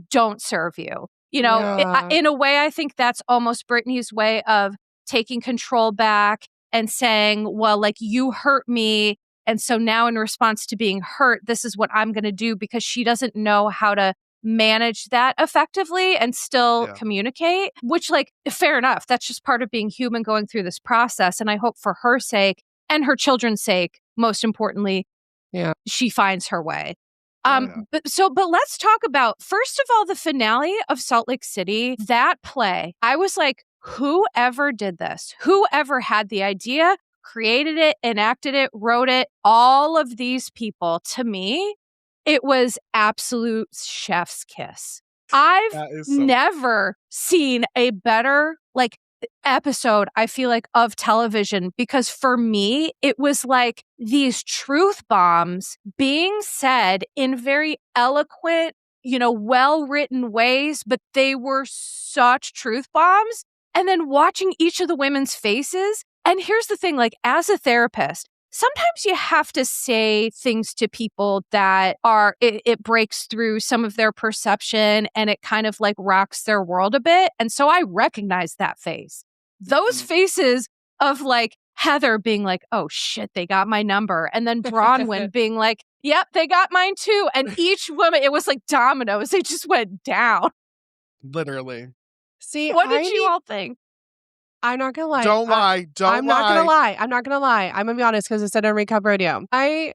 don't serve you. You know, in a way, I think that's almost Britani's way of taking control back and saying, well, like, you hurt me. And so now in response to being hurt, this is what I'm going to do, because she doesn't know how to manage that effectively and still communicate, which like, fair enough. That's just part of being human going through this process. And I hope for her sake and her children's sake, most importantly, she finds her way. But let's talk about, first of all, the finale of Salt Lake City, that play. I was like, whoever did this, whoever had the idea, created it, enacted it, wrote it, all of these people, to me, it was absolute chef's kiss. I've never seen a better episode, I feel like, of television, because for me, it was like these truth bombs being said in very eloquent, well-written ways, but they were such truth bombs. And then watching each of the women's faces. And here's the thing, as a therapist, sometimes you have to say things to people that it breaks through some of their perception and it kind of rocks their world a bit. And so I recognize that face. Those faces of Heather being like, oh shit, they got my number. And then Bronwyn being like, yep, they got mine too. And each woman, it was like dominoes. They just went down. Literally. See, what did you all think? I'm not gonna lie. Don't lie. I'm not gonna lie. I'm gonna be honest, because I said on Recap Radio. I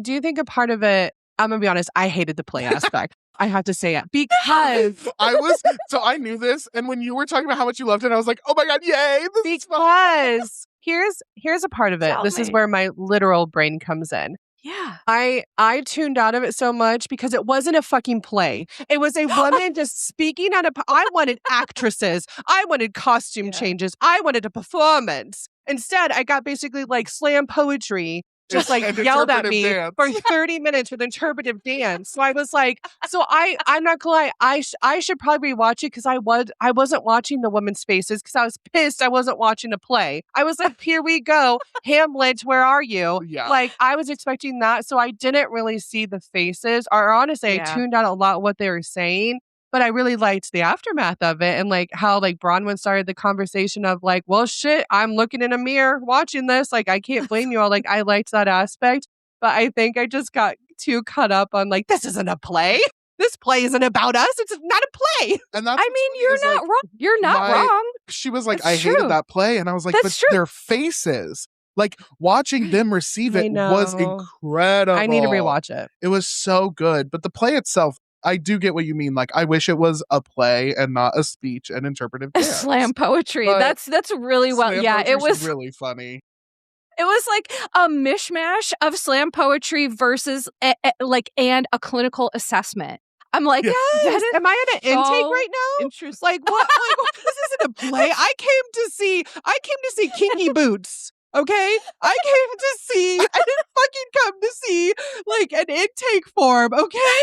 do think a part of it, I'm gonna be honest, I hated the play aspect. I have to say it because I knew this, and when you were talking about how much you loved it, I was like, oh my god, yay! Because here's a part of it. This is where my literal brain comes in. Yeah. I tuned out of it so much because it wasn't a fucking play. It was a woman just speaking on I wanted actresses. I wanted costume changes. I wanted a performance. Instead, I got basically slam poetry just yelled at me for 30 minutes with interpretive dance. So I was I'm not gonna lie, I should probably rewatch it because I wasn't watching the women's faces because I was pissed I wasn't watching a play. I was like, here we go, Hamlet, where are you? Yeah. I was expecting that, so I didn't really see the faces. Or honestly, I tuned out a lot of what they were saying. But I really liked the aftermath of it and how Bronwyn started the conversation of well, shit, I'm looking in a mirror watching this. I can't blame you all. I liked that aspect. But I think I just got too caught up on this isn't a play. This play isn't about us. It's not a play. And that's you're not wrong. You're not wrong. She was like, I hated that play. And I was like, but their faces. Watching them receive it was incredible. I need to rewatch it. It was so good. But the play itself, I do get what you mean. I wish it was a play and not a speech and interpretive dance. Slam poetry. That's really well. Yeah, it was really funny. It was a mishmash of slam poetry versus and a clinical assessment. I'm like, yes. Am I in an intake right now? Interesting. What? This isn't a play. I came to see Kinky Boots. Okay? I didn't fucking come to see an intake form, okay?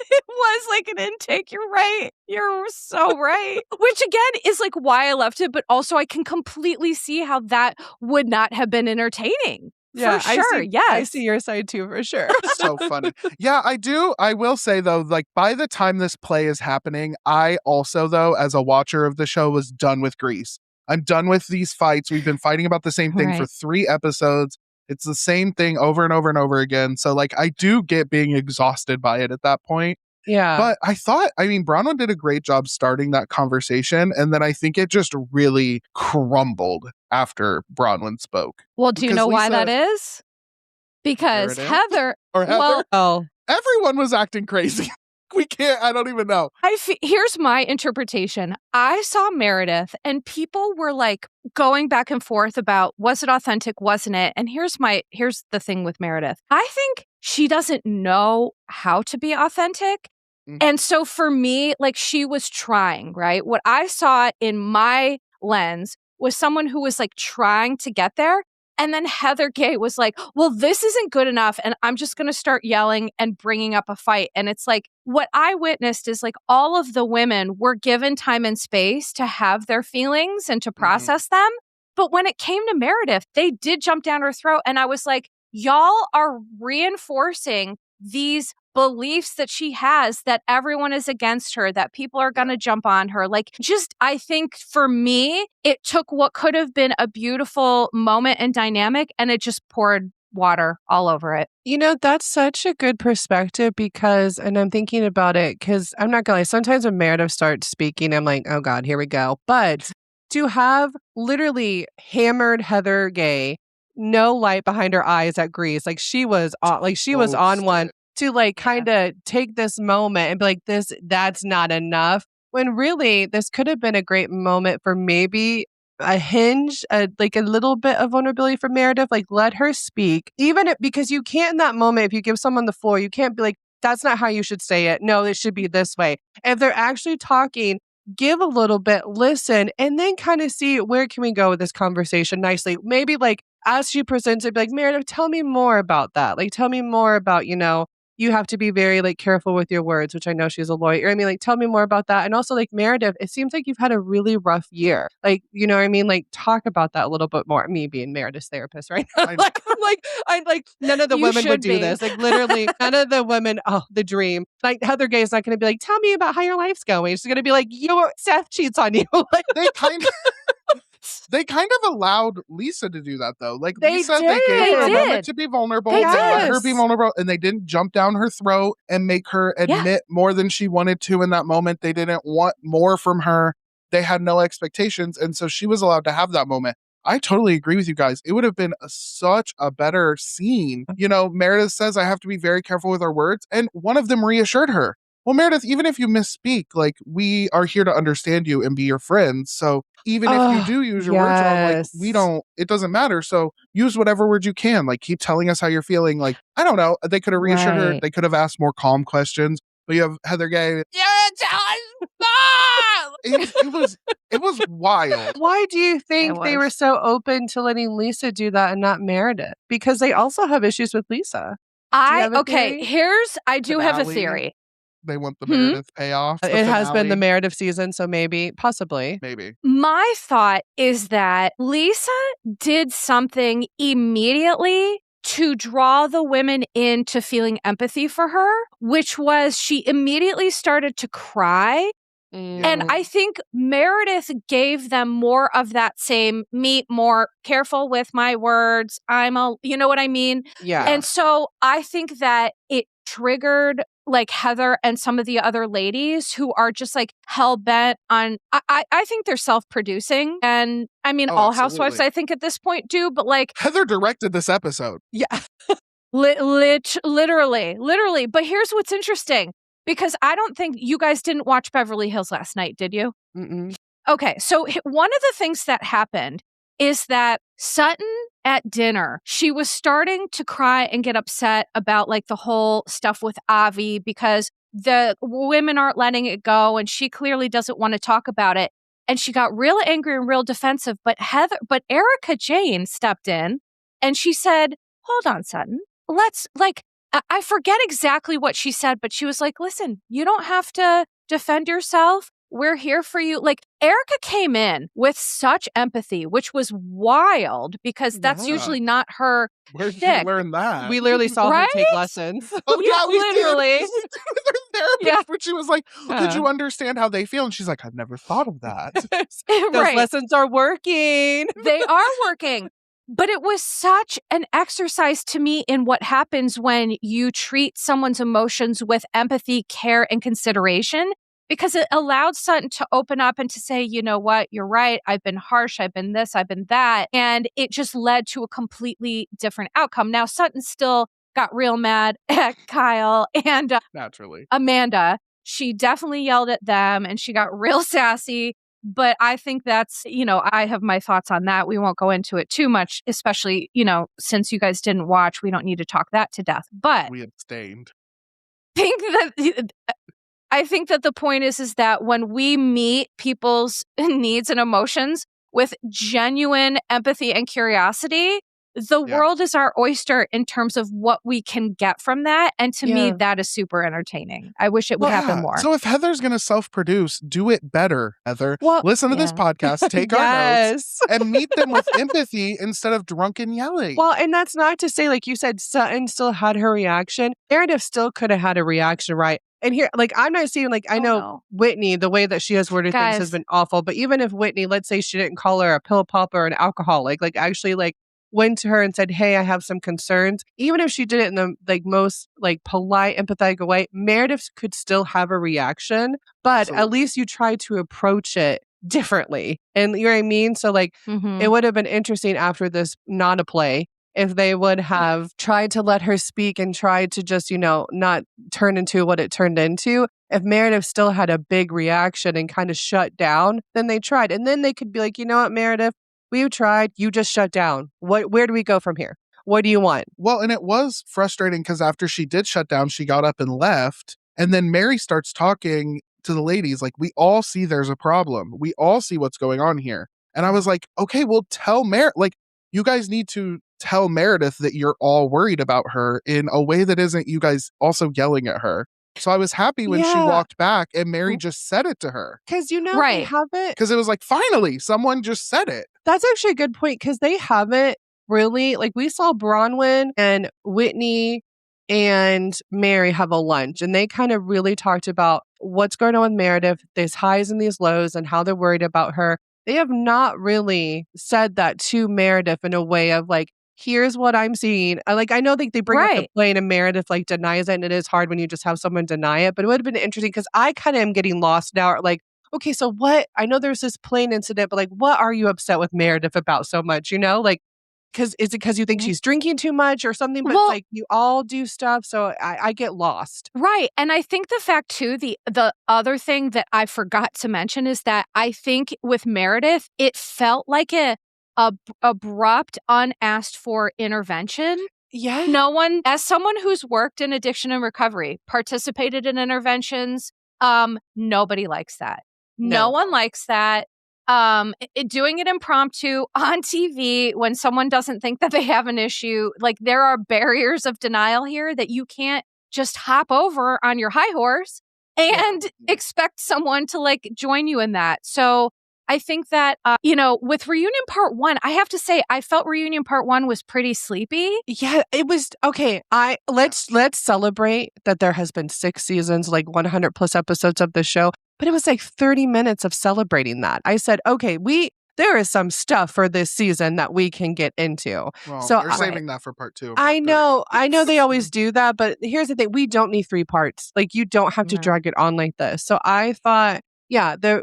It was an intake. You're right. You're so right. Which again is why I loved it, but also I can completely see how that would not have been entertaining. Yeah, for sure. Yes. I see your side too, for sure. So funny. Yeah, I do. I will say though, by the time this play is happening, I also though, as a watcher of the show, was done with Grease. I'm done with these fights. We've been fighting about the same thing for 3 episodes. It's the same thing over and over and over again. So I do get being exhausted by it at that point. Yeah. But Bronwyn did a great job starting that conversation. And then I think it just really crumbled after Bronwyn spoke. Well, do you know why that is? Because Heather. Everyone was acting crazy. I don't even know. Here's my interpretation. I saw Meredith and people were going back and forth about, was it authentic? Wasn't it? And here's the thing with Meredith. I think she doesn't know how to be authentic. Mm-hmm. And so for me, she was trying, right? What I saw in my lens was someone who was trying to get there. And then Heather Gay was like, well, this isn't good enough. And I'm just going to start yelling and bringing up a fight. And it's what I witnessed is all of the women were given time and space to have their feelings and to process them. But when it came to Meredith, they did jump down her throat. And I was like, y'all are reinforcing these beliefs that she has, that everyone is against her, that people are going to jump on her. I think for me, it took what could have been a beautiful moment and dynamic, and it just poured water all over it. You know, that's such a good perspective because, and I'm thinking about it because I'm not going to lie, sometimes when Meredith starts speaking, I'm like, oh God, here we go. But to have literally hammered Heather Gay, no light behind her eyes at Grease, like she was on one to like kind of take this moment and be like, that's not enough. When really this could have been a great moment for maybe a hinge, like a little bit of vulnerability for Meredith, like let her speak, because you can't in that moment, if you give someone the floor, you can't be like, that's not how you should say it. No, it should be this way. If they're actually talking, give a little bit, listen, and then kind of see where can we go with this conversation nicely. Maybe like as she presents it, be like, Meredith, tell me more about that. Like, tell me more about, you have to be very like careful with your words, which I know she's a lawyer. I mean, like, tell me more about that. And also like Meredith, it seems like you've had a really rough year. Like, you know what I mean? Like talk about that a little bit more. Me being Meredith's therapist right now. I'm like, none of the women would do this. Like literally none of the women, the dream. Like Heather Gay is not going to be like, tell me about how your life's going. She's going to be like, Seth cheats on you. Like, They kind of allowed Lisa to do that though. Like they Lisa, did. they gave her a moment to be vulnerable. They let her be vulnerable, and they didn't jump down her throat and make her admit more than she wanted to in that moment. They didn't want more from her. They had no expectations, and so she was allowed to have that moment. I totally agree with you guys. It would have been such a better scene. Meredith says, I have to be very careful with our words, and one of them reassured her. Well, Meredith, even if you misspeak, like, we are here to understand you and be your friends. So even if you do use your words wrong, like, it doesn't matter. So use whatever words you can. Like, keep telling us how you're feeling. Like, I don't know. They could have reassured her. They could have asked more calm questions. But you have Heather Gay. It was wild. Why do you think they were so open to letting Lisa do that and not Meredith? Because they also have issues with Lisa. I do have a theory. They want the Meredith payoff. It has been the Meredith season, so possibly. My thought is that Lisa did something immediately to draw the women into feeling empathy for her, which was she immediately started to cry. And I think Meredith gave them more of that same more careful with my words. You know what I mean? Yeah. And so I think that it triggered like Heather and some of the other ladies who are just like hell bent on, I think they're self-producing. And I mean, all housewives, I think at this point do, but like Heather directed this episode. Yeah. Literally. But here's what's interesting. Because I don't think you guys didn't watch Beverly Hills last night, did you? Mm-mm. Okay, so one of the things that happened is that Sutton at dinner, she was starting to cry and get upset about like the whole stuff with Avi because the women aren't letting it go and she clearly doesn't want to talk about it. And she got real angry and real defensive. But Erica Jane stepped in and she said, hold on, Sutton, let's like, I forget exactly what she said, but she was like, listen, you don't have to defend yourself. We're here for you. Like Erica came in with such empathy, which was wild because that's usually not her. Where did you learn that? We literally saw her take lessons. Oh, yeah, we literally. Did. With her therapist, where she was like, could you understand how they feel? And she's like, I've never thought of that. Those lessons are working. They are working. But it was such an exercise to me in what happens when you treat someone's emotions with empathy, care, and consideration, because it allowed Sutton to open up and to say, you know what, you're right. I've been harsh. I've been this. I've been that. And it just led to a completely different outcome. Now, Sutton still got real mad at Kyle and naturally Amanda. She definitely yelled at them and she got real sassy. But I think that's, I have my thoughts on that. We won't go into it too much, especially, since you guys didn't watch, we don't need to talk that to death. But we abstained. I think that the point is that when we meet people's needs and emotions with genuine empathy and curiosity, the world is our oyster in terms of what we can get from that. And to me, that is super entertaining. I wish it would happen more. So if Heather's going to self-produce, do it better, Heather. Well, listen to this podcast, take our notes, and meet them with empathy instead of drunken yelling. Well, and that's not to say, like you said, Sutton still had her reaction. Meredith still could have had a reaction, right? And here, like, I'm not seeing, like, I know Whitney, the way that she has worded things has been awful. But even if Whitney, let's say she didn't call her a pill popper or an alcoholic, like, actually, like, went to her and said, hey, I have some concerns, even if she did it in the most polite, empathetic way, Meredith could still have a reaction, but at least you try to approach it differently. And you know what I mean? So it would have been interesting after this not a play if they would have tried to let her speak and tried to just, not turn into what it turned into. If Meredith still had a big reaction and kind of shut down, then they tried. And then they could be like, you know what, Meredith, we've tried. You just shut down. Where do we go from here? What do you want? Well, and it was frustrating because after she did shut down, she got up and left. And then Mary starts talking to the ladies like, we all see there's a problem. We all see what's going on here. And I was like, okay, well, tell you guys need to tell Meredith that you're all worried about her in a way that isn't you guys also yelling at her. So I was happy when she walked back and Mary just said it to her. Because, they haven't. Because it was like, finally, someone just said it. That's actually a good point because they haven't really, we saw Bronwyn and Whitney and Mary have a lunch and they kind of really talked about what's going on with Meredith, these highs and these lows and how they're worried about her. They have not really said that to Meredith in a way of here's what I'm seeing. I know they bring up the plane and Meredith denies it, and it is hard when you just have someone deny it, but it would have been interesting because I kind of am getting lost now. Okay, so what? I know there's this plane incident, but what are you upset with Meredith about so much? Is it because you think she's drinking too much or something? But you all do stuff, so I get lost. Right. And I think the fact too, the other thing that I forgot to mention is that I think with Meredith, it felt like a abrupt, unasked for intervention. Yeah. No one, as someone who's worked in addiction and recovery, participated in interventions, nobody likes that. No one likes that. Doing it impromptu on TV when someone doesn't think that they have an issue, there are barriers of denial here that you can't just hop over on your high horse and expect someone to join you in that. So I think that, with Reunion Part 1, I have to say, I felt Reunion Part 1 was pretty sleepy. Yeah, it was, okay, let's celebrate that there has been 6 seasons, 100 plus episodes of the show, but it was 30 minutes of celebrating that. I said, okay, there is some stuff for this season that we can get into. Well, so you're saving that for part 2. I know they always do that, but here's the thing, we don't need 3 parts. You don't have to drag it on like this. So I thought,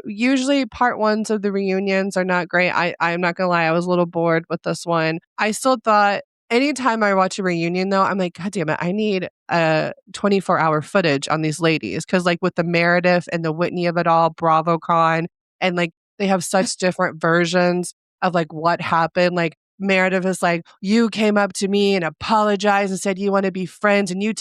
usually part 1s of the reunions are not great. I'm not gonna lie, I was a little bored with this one. I still thought anytime I watch a reunion though, I'm like, God damn it, I need 24-hour footage on these ladies. Cause with the Meredith and the Whitney of it all, BravoCon, and they have such different versions of what happened. Meredith is you came up to me and apologized and said you want to be friends and you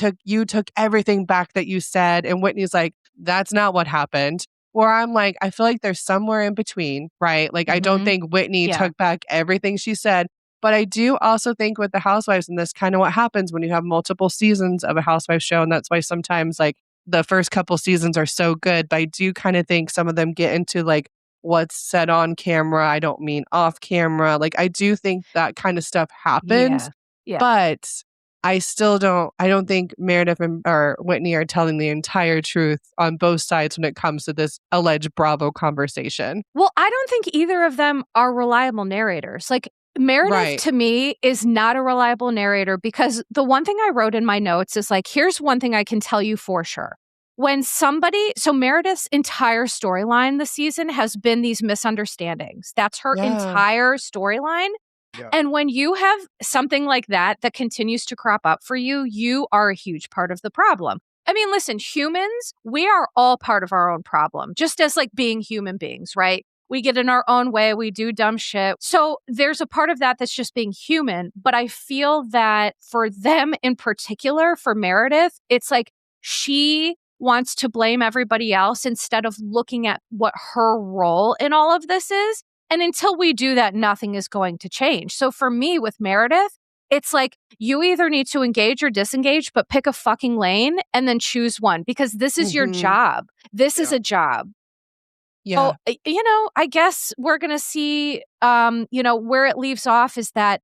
took everything back that you said. And Whitney's that's not what happened. Or I'm I feel there's somewhere in between, right? I don't think Whitney took back everything she said, but I do also think with the Housewives, and this kind of what happens when you have multiple seasons of a Housewives show, and that's why sometimes the first couple seasons are so good, but I do kind of think some of them get into what's said on camera. I don't mean off camera. I do think that kind of stuff happens, but I don't think Meredith or Whitney are telling the entire truth on both sides when it comes to this alleged Bravo conversation. Well, I don't think either of them are reliable narrators. Meredith to me is not a reliable narrator because the one thing I wrote in my notes is here's one thing I can tell you for sure. So Meredith's entire storyline this season has been these misunderstandings. That's her entire storyline. Yeah. And when you have something like that continues to crop up for you, you are a huge part of the problem. I mean, listen, humans, we are all part of our own problem, just as being human beings, right? We get in our own way, we do dumb shit. So there's a part of that that's just being human. But I feel that for them in particular, for Meredith, it's she wants to blame everybody else instead of looking at what her role in all of this is. And until we do that, nothing is going to change. So for me with Meredith, it's you either need to engage or disengage, but pick a fucking lane and then choose one because this is your job. This is a job. Yeah. So, I guess we're going to see, where it leaves off is that,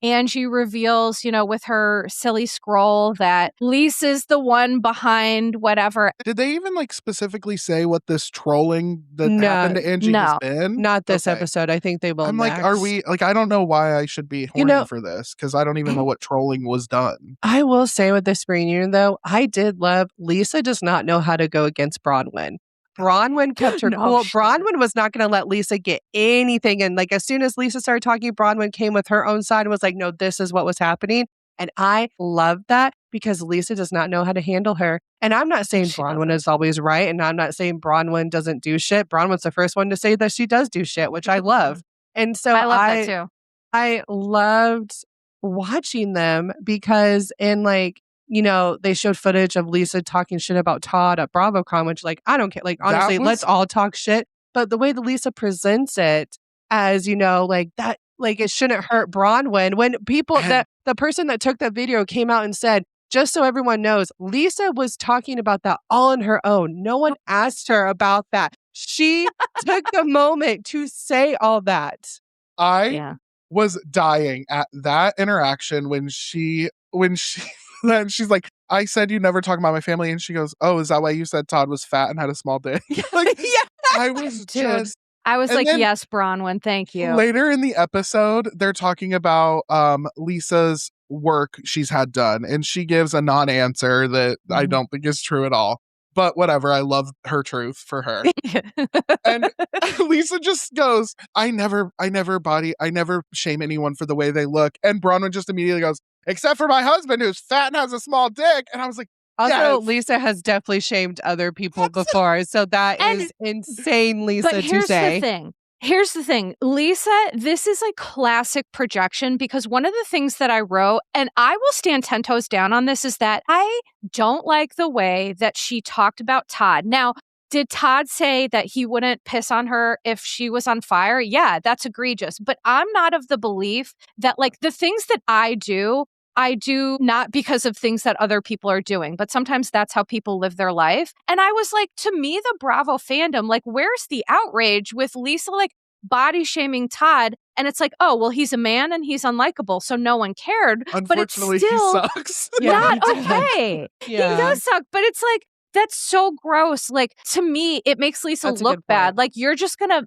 Angie reveals, with her silly scroll that Lisa's the one behind whatever. Did they even specifically say what this trolling that happened to Angie has been? Not this episode. I think they will. I'm next. are we I don't know why I should be horny for this because I don't even know what trolling was done. I will say with this reunion though, I did love Lisa does not know how to go against Bronwyn. Bronwyn kept her cool. Bronwyn was not going to let Lisa get anything. And as soon as Lisa started talking, Bronwyn came with her own side and was like, no, this is what was happening. And I love that because Lisa does not know how to handle her. And I'm not saying Bronwyn is always right. And I'm not saying Bronwyn doesn't do shit. Bronwyn's the first one to say that she does do shit, which I love. And so I love that too. I loved watching them because they showed footage of Lisa talking shit about Todd at BravoCon, which I don't care. Honestly, let's all talk shit. But the way that Lisa presents it as, that, it shouldn't hurt Bronwyn. When people, the person that took that video came out and said, just so everyone knows, Lisa was talking about that all on her own. No one asked her about that. She took the moment to say all that. I was dying at that interaction when she then she's like, I said you never talk about my family. And she goes, oh, is that why you said Todd was fat and had a small dick? I was just... I was yes, Bronwyn, thank you. Later in the episode, they're talking about Lisa's work she's had done. And she gives a non-answer that I don't think is true at all. But whatever, I love her truth for her. And Lisa just goes, I never shame anyone for the way they look. And Bronwyn just immediately goes, except for my husband who's fat and has a small dick. And I was like, also, Lisa has definitely shamed other people before. So that is insane, Lisa, to say. Here's the thing. Lisa, this is classic projection because one of the things that I wrote, and I will stand 10 toes down on this, is that I don't like the way that she talked about Todd. Now, did Todd say that he wouldn't piss on her if she was on fire? Yeah, that's egregious. But I'm not of the belief that the things that I do not because of things that other people are doing, but sometimes that's how people live their life. And I was to me, the Bravo fandom, where's the outrage with Lisa, body shaming Todd? And it's oh, well, he's a man and he's unlikable, so no one cared. Unfortunately, but it's still he sucks. not okay. He does suck, but it's that's so gross. To me, it makes Lisa look bad. You're just gonna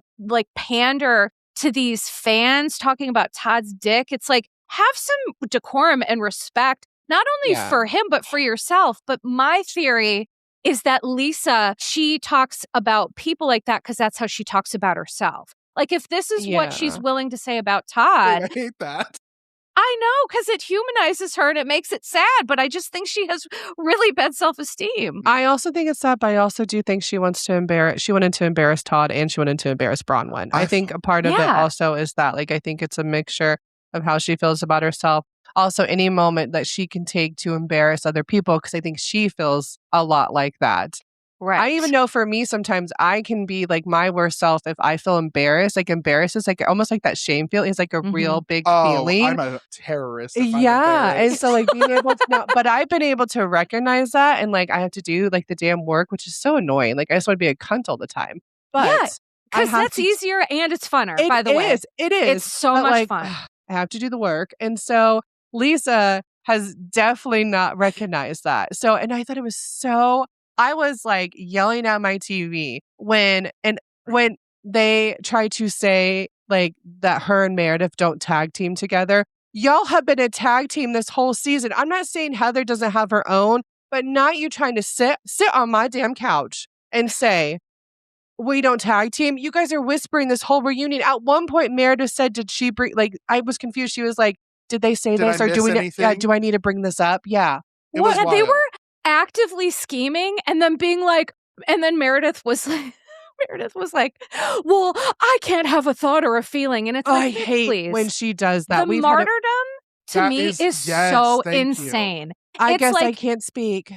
pander to these fans talking about Todd's dick. It's have some decorum and respect, not only for him, but for yourself. But my theory is that Lisa, she talks about people like that because that's how she talks about herself. If this is what she's willing to say about Todd. I hate that. I know, because it humanizes her and it makes it sad, but I just think she has really bad self-esteem. I also think it's sad, but I also do think she wanted to embarrass Todd and she wanted to embarrass Bronwyn. I think a part of it also is that, I think it's a mixture of how she feels about herself. Also, any moment that she can take to embarrass other people, because I think she feels a lot like that. Right. I even know for me, sometimes I can be my worst self if I feel embarrassed. Embarrassed is almost that shame feeling. It's a real big feeling. I'm a terrorist. And so being able to know, but I've been able to recognize that, and I have to do the damn work, which is so annoying. I just want to be a cunt all the time. But because that's easier and it's funner. By the way, it is. It's so much fun. I have to do the work. And so Lisa has definitely not recognized that. So, and I thought it was I was yelling at my TV when they try to say that her and Meredith don't tag team together. Y'all have been a tag team this whole season. I'm not saying Heather doesn't have her own, but not you trying to sit on my damn couch and say, we don't tag team. You guys are whispering this whole reunion. At one point, Meredith said, did she bring, I was confused. She was like, did they say this? Or do I need to bring this up? Yeah. They were actively scheming and then being and then Meredith was like, well, I can't have a thought or a feeling. And it's I hate when she does that. The martyrdom to me is so insane. I guess I can't speak.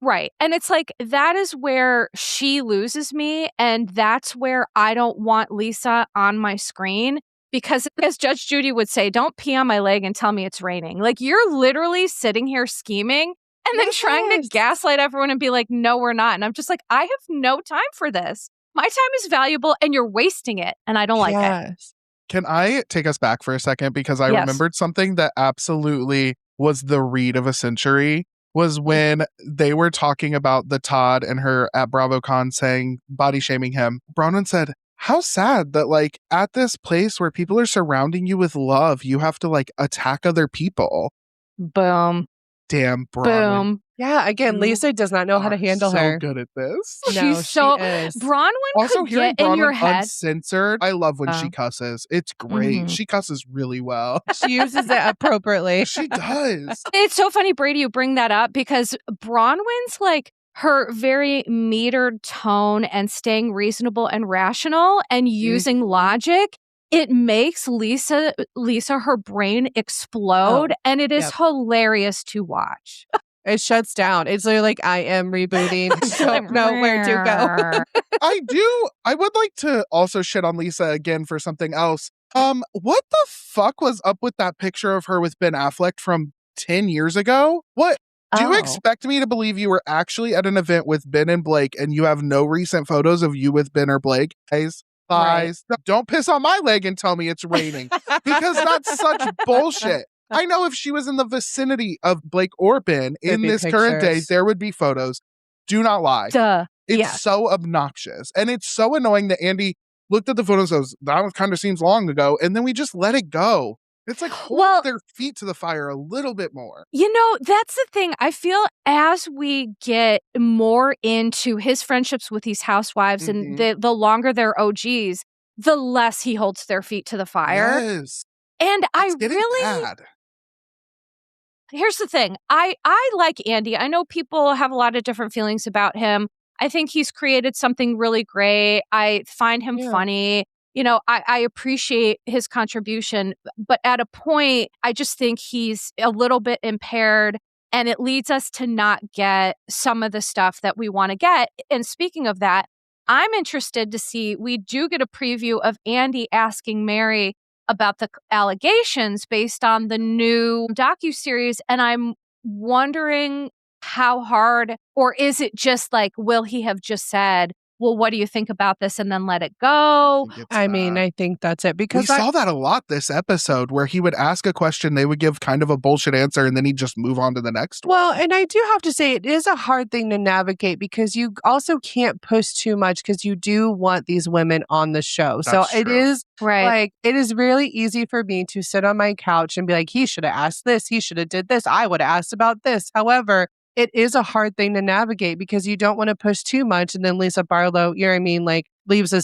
Right. And it's that is where she loses me. And that's where I don't want Lisa on my screen. Because as Judge Judy would say, don't pee on my leg and tell me it's raining. You're literally sitting here scheming and then trying to gaslight everyone and be no, we're not. And I'm just I have no time for this. My time is valuable and you're wasting it. And I don't like it. Can I take us back for a second? Because I Yes. remembered something that absolutely was the read of a century was when they were talking about the Todd and her at BravoCon saying, body shaming him. Bronwyn said, how sad that like at this place where people are surrounding you with love, you have to like attack other people. Boom. Damn, Bronwyn. Boom. Yeah, again, You Lisa does not know how to handle so her. good at this. No, She's so she is. Bronwyn Also, could hearing get in your Bronwyn head. uncensored, I love when she Oh. cusses. It's great. Mhm. She cusses really well. She uses it appropriately. She does. It's so funny, Brady, you bring that up because Bronwyn's like her very metered tone and staying reasonable and rational and using logic. It makes Lisa, her brain explode, and it is hilarious to watch. It shuts down. It's literally like, I am rebooting. Don't know where to go. I would like to also shit on Lisa again for something else. What the fuck was up with that picture of her with Ben Affleck from 10 years ago? What? Do you expect me to believe you were actually at an event with Ben and Blake and you have no recent photos of you with Ben or Blake? Guys, don't piss on my leg and tell me it's raining because that's such bullshit. I know if she was in the vicinity of Blake or Ben in this current day, there would be photos. Do not lie. Duh. It's so obnoxious. And it's so annoying that Andy looked at the photos and goes, that kind of seems long ago. And then we just let it go. It's like hold their feet to the fire a little bit more. You know, that's the thing. I feel as we get more into his friendships with these housewives and the longer they're OGs, the less he holds their feet to the fire. Yes. And it's really bad. Here's the thing. I like Andy. I know people have a lot of different feelings about him. I think he's created something really great. I find him funny. You know, I appreciate his contribution, but at a point, I just think he's a little bit impaired and it leads us to not get some of the stuff that we want to get. And speaking of that, I'm interested to see, we do get a preview of Andy asking Mary about the allegations based on the new docuseries. And I'm wondering how hard, or is it just like, will he have just said, well, what do you think about this? And then let it go. I mean, I think that's it. Because we saw that a lot this episode where he would ask a question, they would give kind of a bullshit answer, and then he'd just move on to the next one. Well, and I do have to say it is a hard thing to navigate because you also can't push too much because you do want these women on the show. That's so it true. is like, it is really easy for me to sit on my couch and be like, he should have asked this. He should have did this. I would have asked about this. However, it is a hard thing to navigate because you don't want to push too much. And then Lisa Barlow, you know what I mean? Like leaves the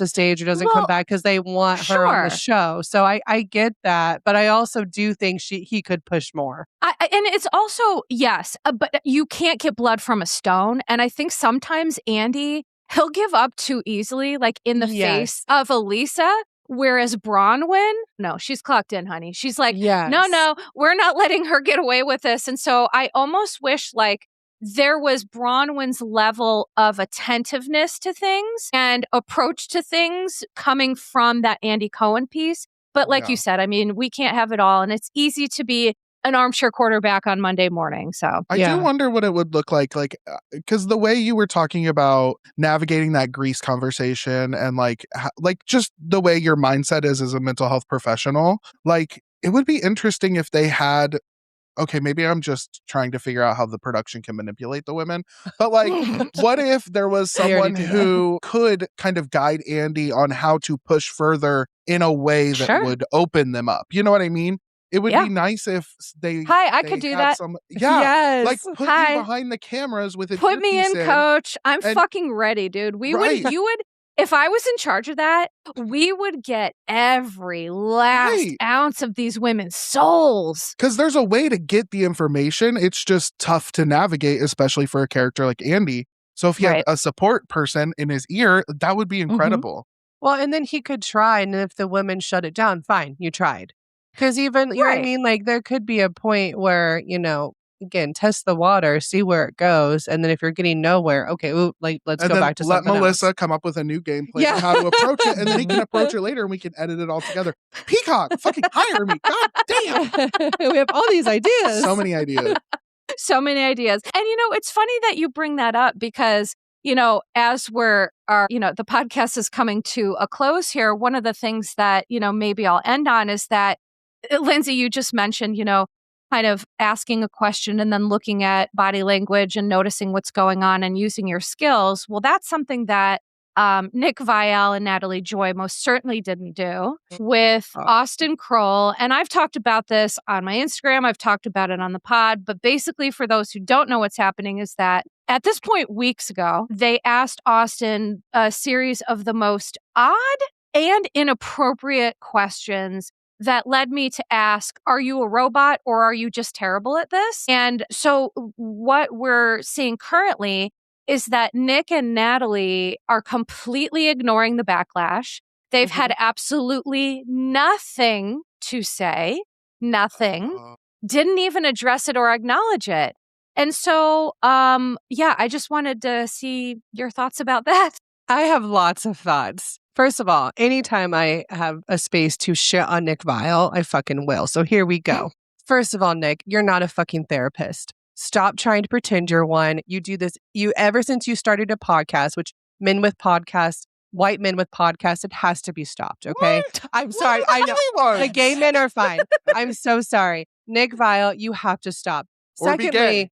stage or doesn't come back because they want her on the show. So I get that. But I also do think he could push more. And it's also, yes, but you can't get blood from a stone. And I think sometimes Andy, he'll give up too easily, like in the face of Elisa. Whereas Bronwyn, no, she's clocked in, honey. She's like, no, we're not letting her get away with this. And so I almost wish like there was Bronwyn's level of attentiveness to things and approach to things coming from that Andy Cohen piece. But like you said, I mean, we can't have it all. And it's easy to be an armchair quarterback on Monday morning. So I do wonder what it would look like, because the way you were talking about navigating that Grease conversation and like just the way your mindset is as a mental health professional, like it would be interesting if they had, okay, maybe I'm just trying to figure out how the production can manipulate the women, but like, what if there was someone who could kind of guide Andy on how to push further in a way that would open them up? You know what I mean? It would be nice if they. I could do that. Like put you behind the cameras with it. Put me in, coach. I'm fucking ready, dude. You would. If I was in charge of that, we would get every last ounce of these women's souls. Because there's a way to get the information. It's just tough to navigate, especially for a character like Andy. So if he had a support person in his ear, that would be incredible. Well, and then he could try, and if the women shut it down, fine, you tried. Because even, you know what I mean? Like, there could be a point where, you know, again, test the water, see where it goes. And then if you're getting nowhere, okay, let's go back to something let Melissa else. come up with a new game plan on how to approach it. And then he can approach it later and we can edit it all together. Peacock, fucking hire me. God damn. We have all these ideas. So many ideas. So many ideas. And, you know, it's funny that you bring that up because as the podcast is coming to a close here, one of the things that, maybe I'll end on is that, Lyndsay, you just mentioned, kind of asking a question and then looking at body language and noticing what's going on and using your skills. Well, that's something that Nick Viall and Natalie Joy most certainly didn't do with Austen Kroll. And I've talked about this on my Instagram. I've talked about it on the pod. But basically, for those who don't know what's happening, is that at this point, weeks ago, they asked Austen a series of the most odd and inappropriate questions that led me to ask, are you a robot or are you just terrible at this? And so what we're seeing currently is that Nick and Natalie are completely ignoring the backlash. They've had absolutely nothing to say, nothing, didn't even address it or acknowledge it. And so, I just wanted to see your thoughts about that. I have lots of thoughts. First of all, anytime I have a space to shit on Nick Viall, I fucking will. So here we go. First of all, Nick, you're not a fucking therapist. Stop trying to pretend you're one. You do this, ever since you started a podcast, which men with podcasts, white men with podcasts, it has to be stopped, okay? What? I'm sorry. I know. The gay men are fine. I'm so sorry. Nick Viall, you have to stop. Or be gay.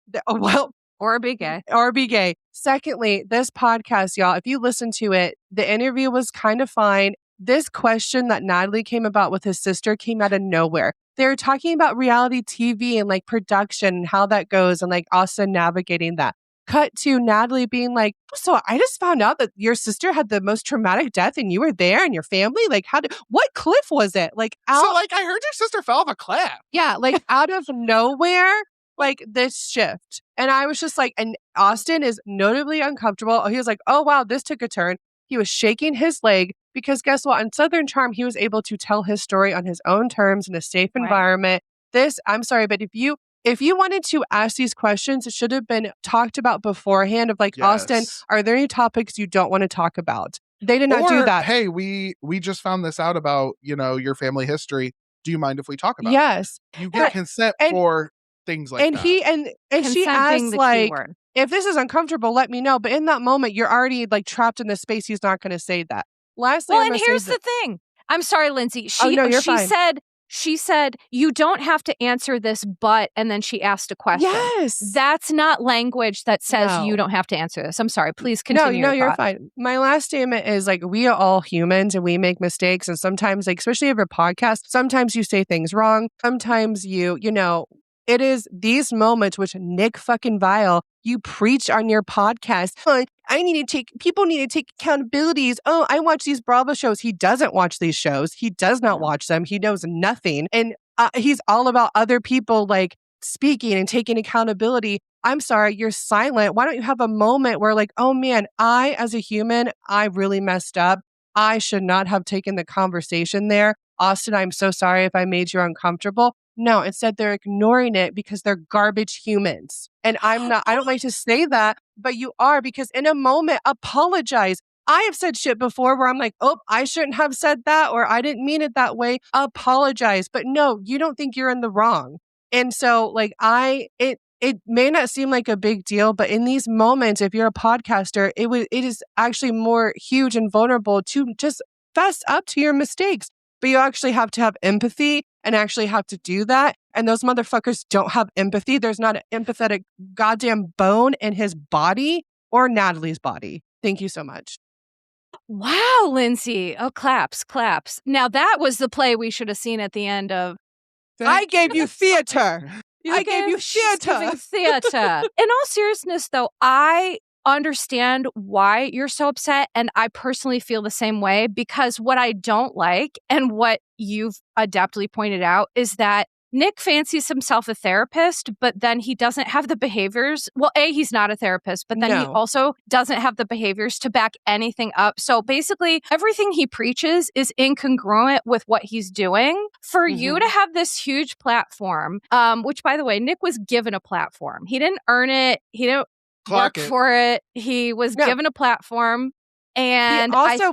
Or be gay. Or be gay. Secondly, this podcast, y'all, if you listen to it, the interview was kind of fine. This question that Natalie came about with his sister came out of nowhere. They were talking about reality TV and production and how that goes and Austen navigating that. Cut to Natalie being like, so I just found out that your sister had the most traumatic death and you were there and your family? What cliff was it? I heard your sister fell off a cliff. Yeah, out of nowhere, this shift. And I was just and Austen is notably uncomfortable. He was like, oh, wow, this took a turn. He was shaking his leg because guess what? On Southern Charm, he was able to tell his story on his own terms in a safe environment. I'm sorry, but if you wanted to ask these questions, it should have been talked about beforehand of Yes. Austen, are there any topics you don't want to talk about? They did not do that. Hey, we just found this out about, your family history. Do you mind if we talk about it? Yes. You get consent for things like that. And she asked if this is uncomfortable, let me know. But in that moment, you're already trapped in the space. He's not going to say that. Lastly, and here's the thing. I'm sorry, Lyndsay. She said, you don't have to answer this, but, and then she asked a question. Yes. That's not language that says you don't have to answer this. I'm sorry. Please continue. No, you're fine. My last statement is we are all humans and we make mistakes. And sometimes, especially if you're a podcast, sometimes you say things wrong. Sometimes it is these moments which Nick fucking Viall, you preach on your podcast. People need to take accountabilities. Oh, I watch these Bravo shows. He doesn't watch these shows. He does not watch them. He knows nothing. And he's all about other people speaking and taking accountability. I'm sorry, you're silent. Why don't you have a moment where oh man, I as a human, I really messed up. I should not have taken the conversation there. Austen, I'm so sorry if I made you uncomfortable. No, instead they're ignoring it because they're garbage humans. And I don't like to say that, but you are, because in a moment, apologize. I have said shit before where I'm oh, I shouldn't have said that, or I didn't mean it that way. Apologize. But no, you don't think you're in the wrong. And so it may not seem like a big deal, but in these moments, if you're a podcaster, it is actually more huge and vulnerable to just fess up to your mistakes. But you actually have to have empathy and actually have to do that. And those motherfuckers don't have empathy. There's not an empathetic goddamn bone in his body or Natalie's body. Thank you so much. Wow, Lyndsay. Oh, claps. Now that was the play we should have seen at the end of. I gave you theater. I gave you theater. In all seriousness, though, I understand why you're so upset. And I personally feel the same way, because what I don't like, and what you've adeptly pointed out, is that Nick fancies himself a therapist, but then he doesn't have the behaviors. Well, A, he's not a therapist, but then he also doesn't have the behaviors to back anything up. So basically, everything he preaches is incongruent with what he's doing. For you to have this huge platform, which, by the way, Nick was given a platform. He didn't earn it. He didn't work for it. He was given a platform. And he also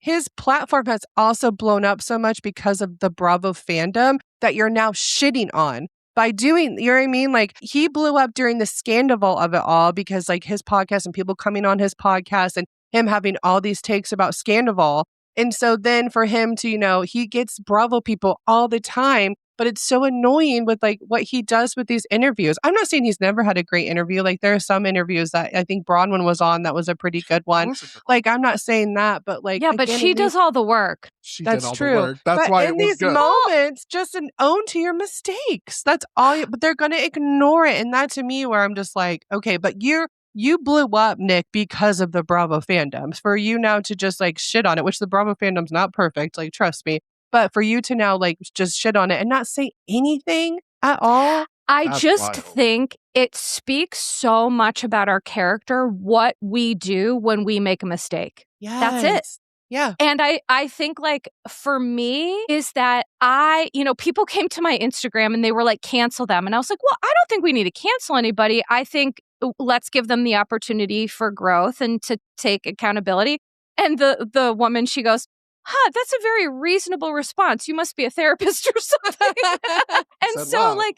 his platform has also blown up so much because of the Bravo fandom that you're now shitting on. by doing, you know what I mean? Like he blew up during the scandal of it all because like his podcast and people coming on his podcast and him having all these takes about Scandival. And so then for him to, he gets Bravo people all the time, but it's so annoying with like what he does with these interviews. I'm not saying he's never had a great interview. Like there are some interviews that I think Bronwyn was on that was a pretty good one. Like I'm not saying that, but like yeah, but she does all the work. That's true. The work. That's why in these moments, just an own to your mistakes. That's all. But they're going to ignore it, and that to me, where I'm just like, okay, but you blew up, Nick, because of the Bravo fandoms. For you now to just like shit on it, which the Bravo fandom's not perfect, like trust me. But for you to now like just shit on it and not say anything at all. I just think it speaks so much about our character, what we do when we make a mistake. Yes. That's it. Yeah. And I think like for me is that people came to my Instagram and they were like, cancel them. And I was like, well, I don't think we need to cancel anybody. I think let's give them the opportunity for growth and to take accountability. And the woman, she goes, that's a very reasonable response. You must be a therapist or something. And so wow. Like,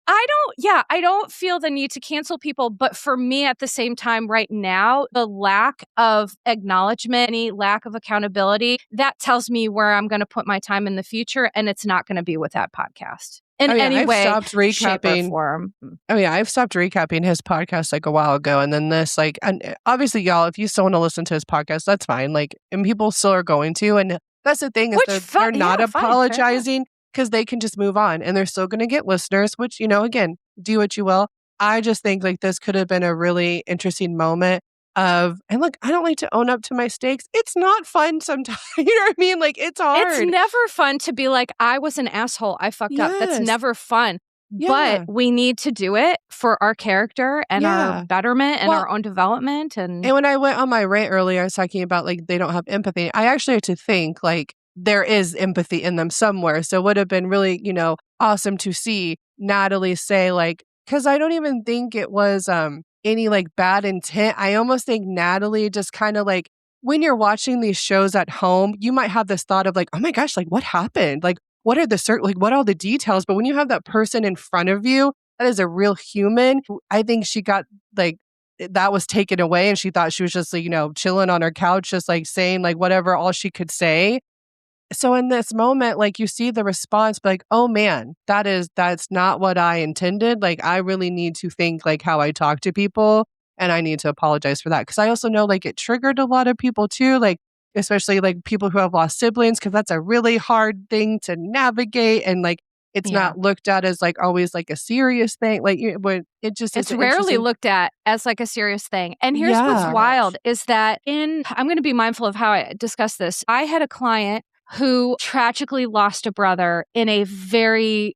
I don't feel the need to cancel people. But for me at the same time right now, the lack of acknowledgement, any lack of accountability, that tells me where I'm going to put my time in the future. And it's not going to be with that podcast. In any way, stopped recapping. Form. Oh yeah, I've stopped recapping his podcast like a while ago. And then this like, and obviously y'all, if you still want to listen to his podcast, that's fine. Like, and people still are going to. And that's the thing is they're not apologizing. Because they can just move on and they're still going to get listeners, which, again, do what you will. I just think like this could have been a really interesting moment and look, I don't like to own up to my mistakes. It's not fun sometimes. You know what I mean? Like it's hard. It's never fun to be like, I was an asshole. I fucked up. That's never fun. Yeah. But we need to do it for our character and our betterment and our own development. And when I went on my rant earlier, I was talking about like they don't have empathy. I actually had to think like, there is empathy in them somewhere. So it would have been really, awesome to see Natalie say like, because I don't even think it was any like bad intent. I almost think Natalie just kind of like, when you're watching these shows at home, you might have this thought of like, oh my gosh, like what happened? Like, what are what are the details? But when you have that person in front of you, that is a real human. I think she got like, that was taken away and she thought she was just like, chilling on her couch, just like saying like whatever, all she could say. So in this moment, like you see the response, like, oh man, that's not what I intended. Like, I really need to think like how I talk to people and I need to apologize for that. Cause I also know like it triggered a lot of people too, like, especially like people who have lost siblings, cause that's a really hard thing to navigate. And like, it's not looked at as like always like a serious thing. Like it's rarely looked at as like a serious thing. And here's what's wild is that I'm going to be mindful of how I discuss this. I had a client who tragically lost a brother in a very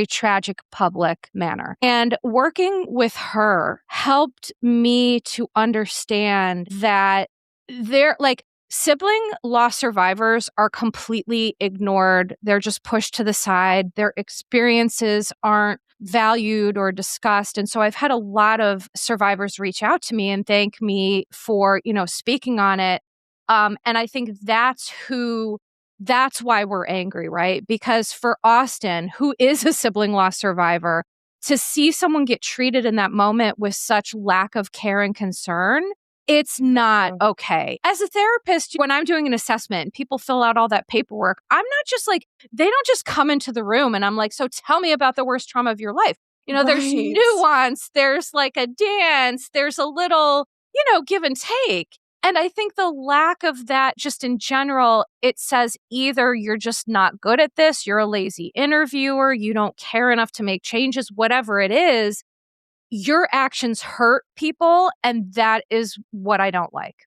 tragic public manner. And working with her helped me to understand that sibling loss survivors are completely ignored. They're just pushed to the side. Their experiences aren't valued or discussed. And so I've had a lot of survivors reach out to me and thank me for, speaking on it. And I think that's why we're angry, right? Because for Austen, who is a sibling loss survivor, to see someone get treated in that moment with such lack of care and concern, it's not okay. As a therapist, when I'm doing an assessment and people fill out all that paperwork, I'm not just like, they don't just come into the room and I'm like, so tell me about the worst trauma of your life. There's nuance, there's like a dance, there's a little, give and take. And I think the lack of that just in general, it says either you're just not good at this, you're a lazy interviewer, you don't care enough to make changes, whatever it is, your actions hurt people. And that is what I don't like.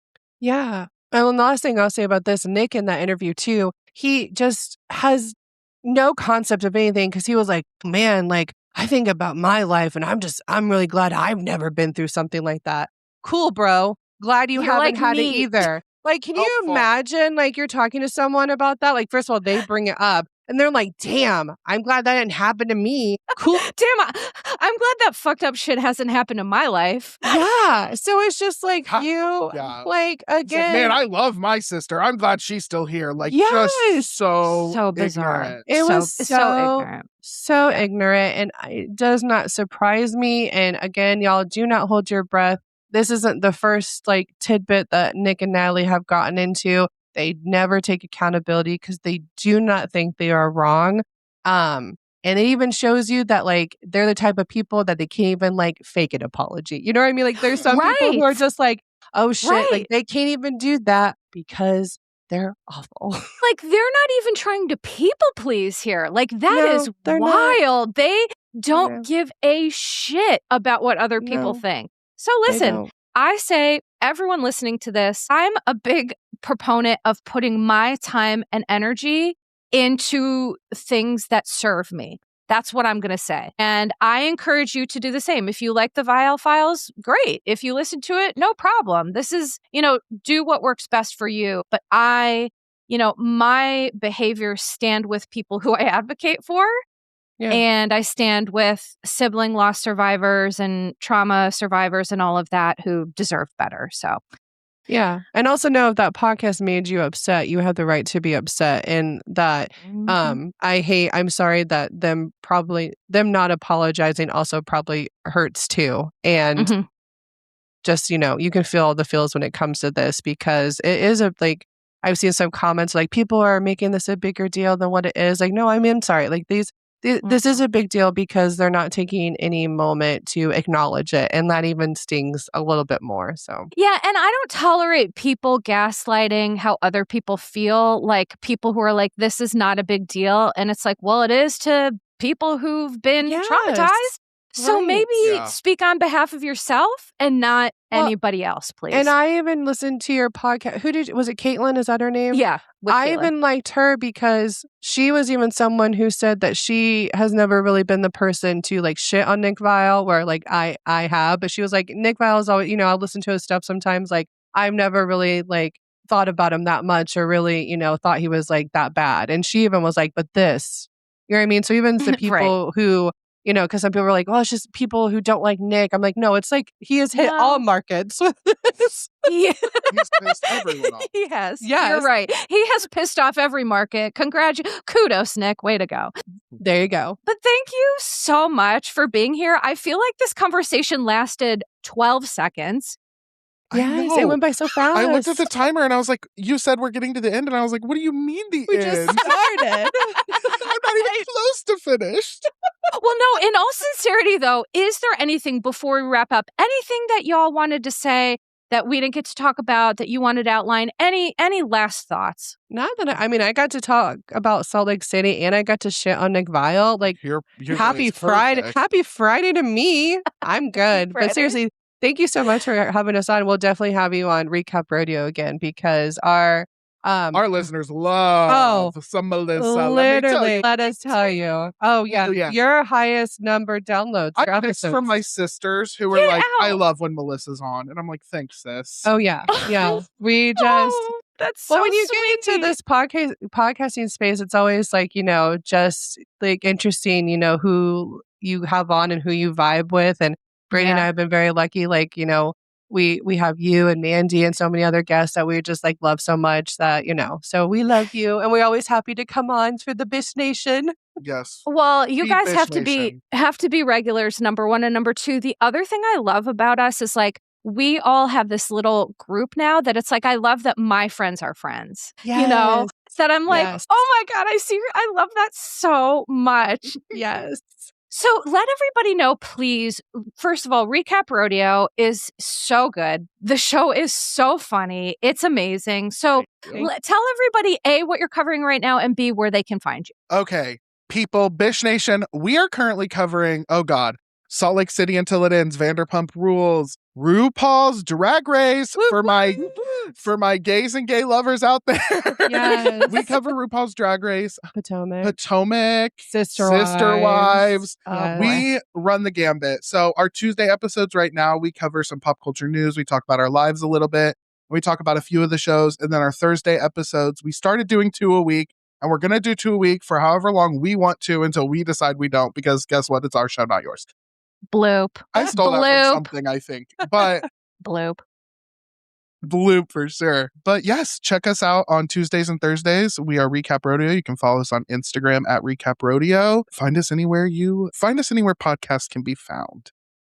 Yeah. And the last thing I'll say about this, Nick in that interview too, he just has no concept of anything because he was like, man, like I think about my life and I'm really glad I've never been through something like that. Cool, bro. Glad you haven't like had it either. Like, can you imagine, like, you're talking to someone about that? Like, first of all, they bring it up. And they're like, damn, I'm glad that didn't happen to me. Cool. Damn, I'm glad that fucked up shit hasn't happened in my life. Yeah. So it's just like Yeah. like, It's again. like, man, I love my sister. I'm glad she's still here. Like, Yes. just so bizarre. ignorant. It was so ignorant. So ignorant, and it does not surprise me. And again, y'all, do not hold your breath. This isn't the first like tidbit that Nick and Natalie have gotten into. They never take accountability because they do not think they are wrong. And it even shows you that like they're the type of people that they can't even like fake an apology. You know what I mean? Like there's some people who are just like, oh shit, like they can't even do that because they're awful. Like they're not even trying to people please here. Like that is wild. Not. They don't give a shit about what other people think. So listen, I say everyone listening to this, I'm a big proponent of putting my time and energy into things that serve me. That's what I'm going to say. And I encourage you to do the same. If you like the Viall Files, great. If you listen to it, no problem. This is, do what works best for you. But my behaviors stand with people who I advocate for. Yeah. And I stand with sibling loss survivors and trauma survivors and all of that who deserve better. So, yeah. And also know if that podcast made you upset, you have the right to be upset. And that I'm sorry that them not apologizing also probably hurts too. And just, you can feel all the feels when it comes to this because it is I've seen some comments like people are making this a bigger deal than what it is. Like, no, I'm sorry. Like this is a big deal because they're not taking any moment to acknowledge it. And that even stings a little bit more. So, yeah. And I don't tolerate people gaslighting how other people feel, like people who are like, this is not a big deal. And it's like, well, it is to people who've been traumatized. So maybe speak on behalf of yourself and not anybody else, please. And I even listened to your podcast. Was it Caitlin? Is that her name? Yeah. I even liked her because she was even someone who said that she has never really been the person to like shit on Nick Viall, where like I have. But she was like, Nick Viall is always, I'll listen to his stuff sometimes. Like I've never really like thought about him that much or really, thought he was like that bad. And she even was like, but this, you know what I mean? So even the people who, because some people are like, well, it's just people who don't like Nick. I'm like, no, it's like he has hit all markets with this. He's pissed everyone off. He has. Yes. You're right. He has pissed off every market. Kudos, Nick. Way to go. There you go. But thank you so much for being here. I feel like this conversation lasted 12 seconds. Yes, it went by so fast. I looked at the timer and I was like, you said we're getting to the end. And I was like, what do you mean the end? We just started. I'm not even close to finished. Well, no, in all sincerity, though, is there anything before we wrap up, anything that y'all wanted to say that we didn't get to talk about that you wanted to outline? Any last thoughts? Not that I got to talk about Salt Lake City and I got to shit on Nick Viall. Like, happy Friday. Perfect. Happy Friday to me. I'm good. But seriously, thank you so much for having us on. We'll definitely have you on Recap Rodeo again because our listeners love some Melissa. Literally, let us tell you. Oh, yeah. Your highest number downloads. I got this from my sisters who were like, I love when Melissa's on. And I'm like, thanks, sis. Oh, yeah. Yeah. We just... That's so when you sweet. get into this podcasting space, it's always like, just like interesting, who you have on and who you vibe with. And Brady and I have been very lucky. Like, we have you and Mandy and so many other guests that we just like love so much that, so we love you. And we're always happy to come on for the Bish Nation. Yes. Well, you guys have to be regulars, number one. And number two, the other thing I love about us is like, we all have this little group now that it's like, I love that my friends are friends, that I'm like, oh my God, I love that so much. Yes. So let everybody know, please. First of all, Recap Rodeo is so good. The show is so funny. It's amazing. So tell everybody, A, what you're covering right now, and B, where they can find you. Okay, people, Bish Nation, we are currently covering, Salt Lake City Until It Ends, Vanderpump Rules, RuPaul's Drag Race for my gays and gay lovers out there. Yes. We cover RuPaul's Drag Race, Potomac, Sister Wives. We run the gambit. So our Tuesday episodes right now, we cover some pop culture news. We talk about our lives a little bit. We talk about a few of the shows. And then our Thursday episodes, we started doing 2 a week. And we're going to do 2 a week for however long we want to until we decide we don't, because guess what? It's our show, not yours. Bloop. I stole that from something, I think. But Bloop for sure. But yes, check us out on Tuesdays and Thursdays. We are Recap Rodeo. You can follow us on Instagram at Recap Rodeo. Find us anywhere podcasts can be found.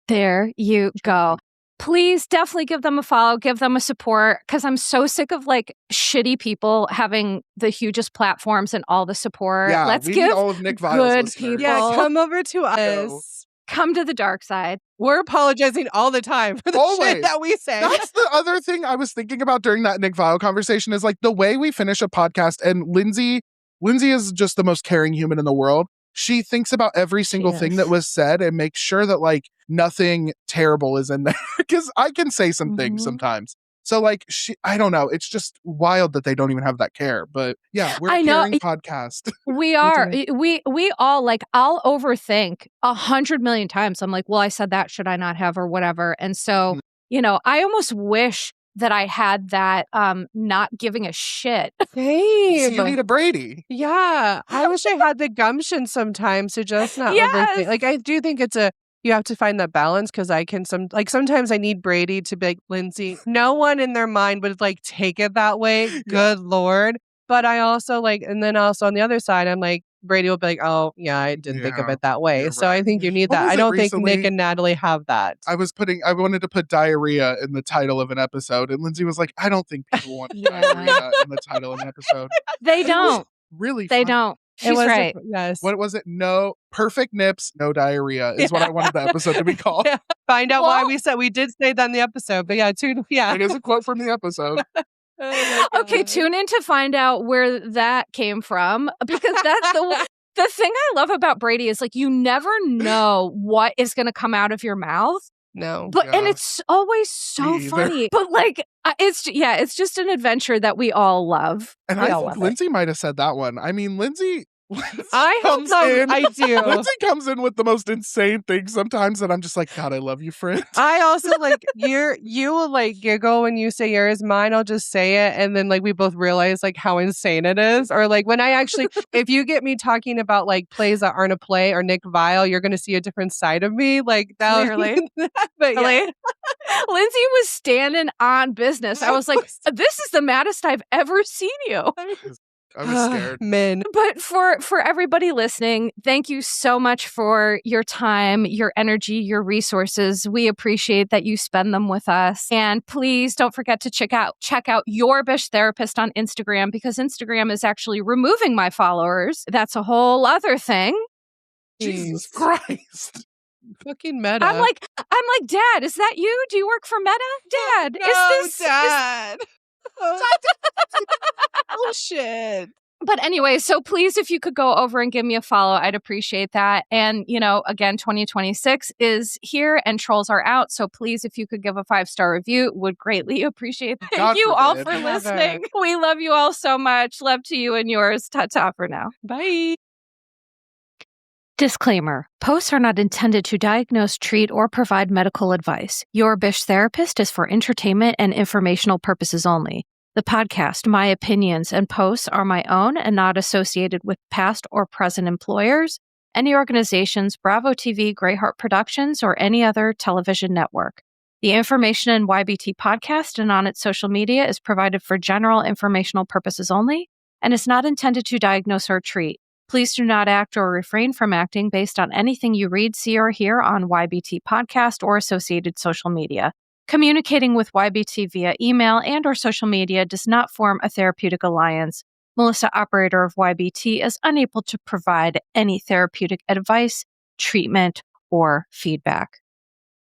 There you go. Please definitely give them a follow, give them a support, because I'm so sick of like shitty people having the hugest platforms and all the support. Yeah, let's we give need all of Nick Viall's good listeners. people. Yeah, come over to us. Come to the dark side. We're apologizing all the time for the shit that we say. That's the other thing I was thinking about during that Nick Viall conversation is like the way we finish a podcast. And Lyndsay is just the most caring human in the world. She thinks about every single thing that was said and makes sure that like nothing terrible is in there, because I can say some things sometimes. So like I don't know. It's just wild that they don't even have that care. But yeah, we're a caring podcast. We are. We all like, I'll overthink 100 million times. I'm like, well, I said that, should I not have, or whatever. And so, I almost wish that I had that not giving a shit. Same. So you need a Brady. Yeah. I wish I had the gumption sometimes to just not overthink. Like, I do think you have to find that balance, because I can sometimes I need Brady to be like, Lyndsay, no one in their mind would like take it that way. Good Lord. But I also and then also on the other side, I'm like, Brady will be like, oh yeah, I didn't think of it that way. So I think you need that. I don't think Nick and Natalie have that. I wanted to put diarrhea in the title of an episode, and Lyndsay was like, I don't think people want diarrhea in the title of an episode. They don't. Really? They don't. She's right. Yes. What was it? No perfect nips, no diarrhea is what I wanted the episode to be called. Yeah. Find out why we did say that in the episode. But yeah, it is a quote from the episode. Okay, tune in to find out where that came from, because that's the thing I love about Brady is like, you never know what is going to come out of your mouth. No. But and it's always so funny. But like it's just an adventure that we all love. And I think Lyndsay might have said that one. I mean, Lyndsay I hope so. I do. Lyndsay comes in with the most insane things sometimes, and I'm just like, God, I love you, friend. I also you will like giggle when you say yours. Mine, I'll just say it, and then like we both realize like how insane it is. Or like when I actually, if you get me talking about like plays that aren't a play or Nick Viall, you're going to see a different side of me. Like that. Clearly. But yeah. Lyndsay was standing on business. I was like, this is the maddest I've ever seen you. I was scared. Men. But for everybody listening, thank you so much for your time, your energy, your resources. We appreciate that you spend them with us. And please don't forget to check out Your Bish Therapist on Instagram, because Instagram is actually removing my followers. That's a whole other thing. Jesus Christ. Fucking Meta. I'm like, Dad, is that you? Do you work for Meta? Dad, Dad. Oh shit. But anyway, so please, if you could go over and give me a follow, I'd appreciate that. And, again, 2026 is here and trolls are out. So please, if you could give a 5-star review, would greatly appreciate it. Thank you all for listening. We love you all so much. Love to you and yours. Ta-ta for now. Bye. Disclaimer. Posts are not intended to diagnose, treat, or provide medical advice. Your Bish Therapist is for entertainment and informational purposes only. The podcast, my opinions, and posts are my own and not associated with past or present employers, any organizations, Bravo TV, Greyheart Productions, or any other television network. The information in YBT podcast and on its social media is provided for general informational purposes only and is not intended to diagnose or treat. Please do not act or refrain from acting based on anything you read, see, or hear on YBT podcast or associated social media. Communicating with YBT via email and or social media does not form a therapeutic alliance. Melissa, operator of YBT, is unable to provide any therapeutic advice, treatment, or feedback.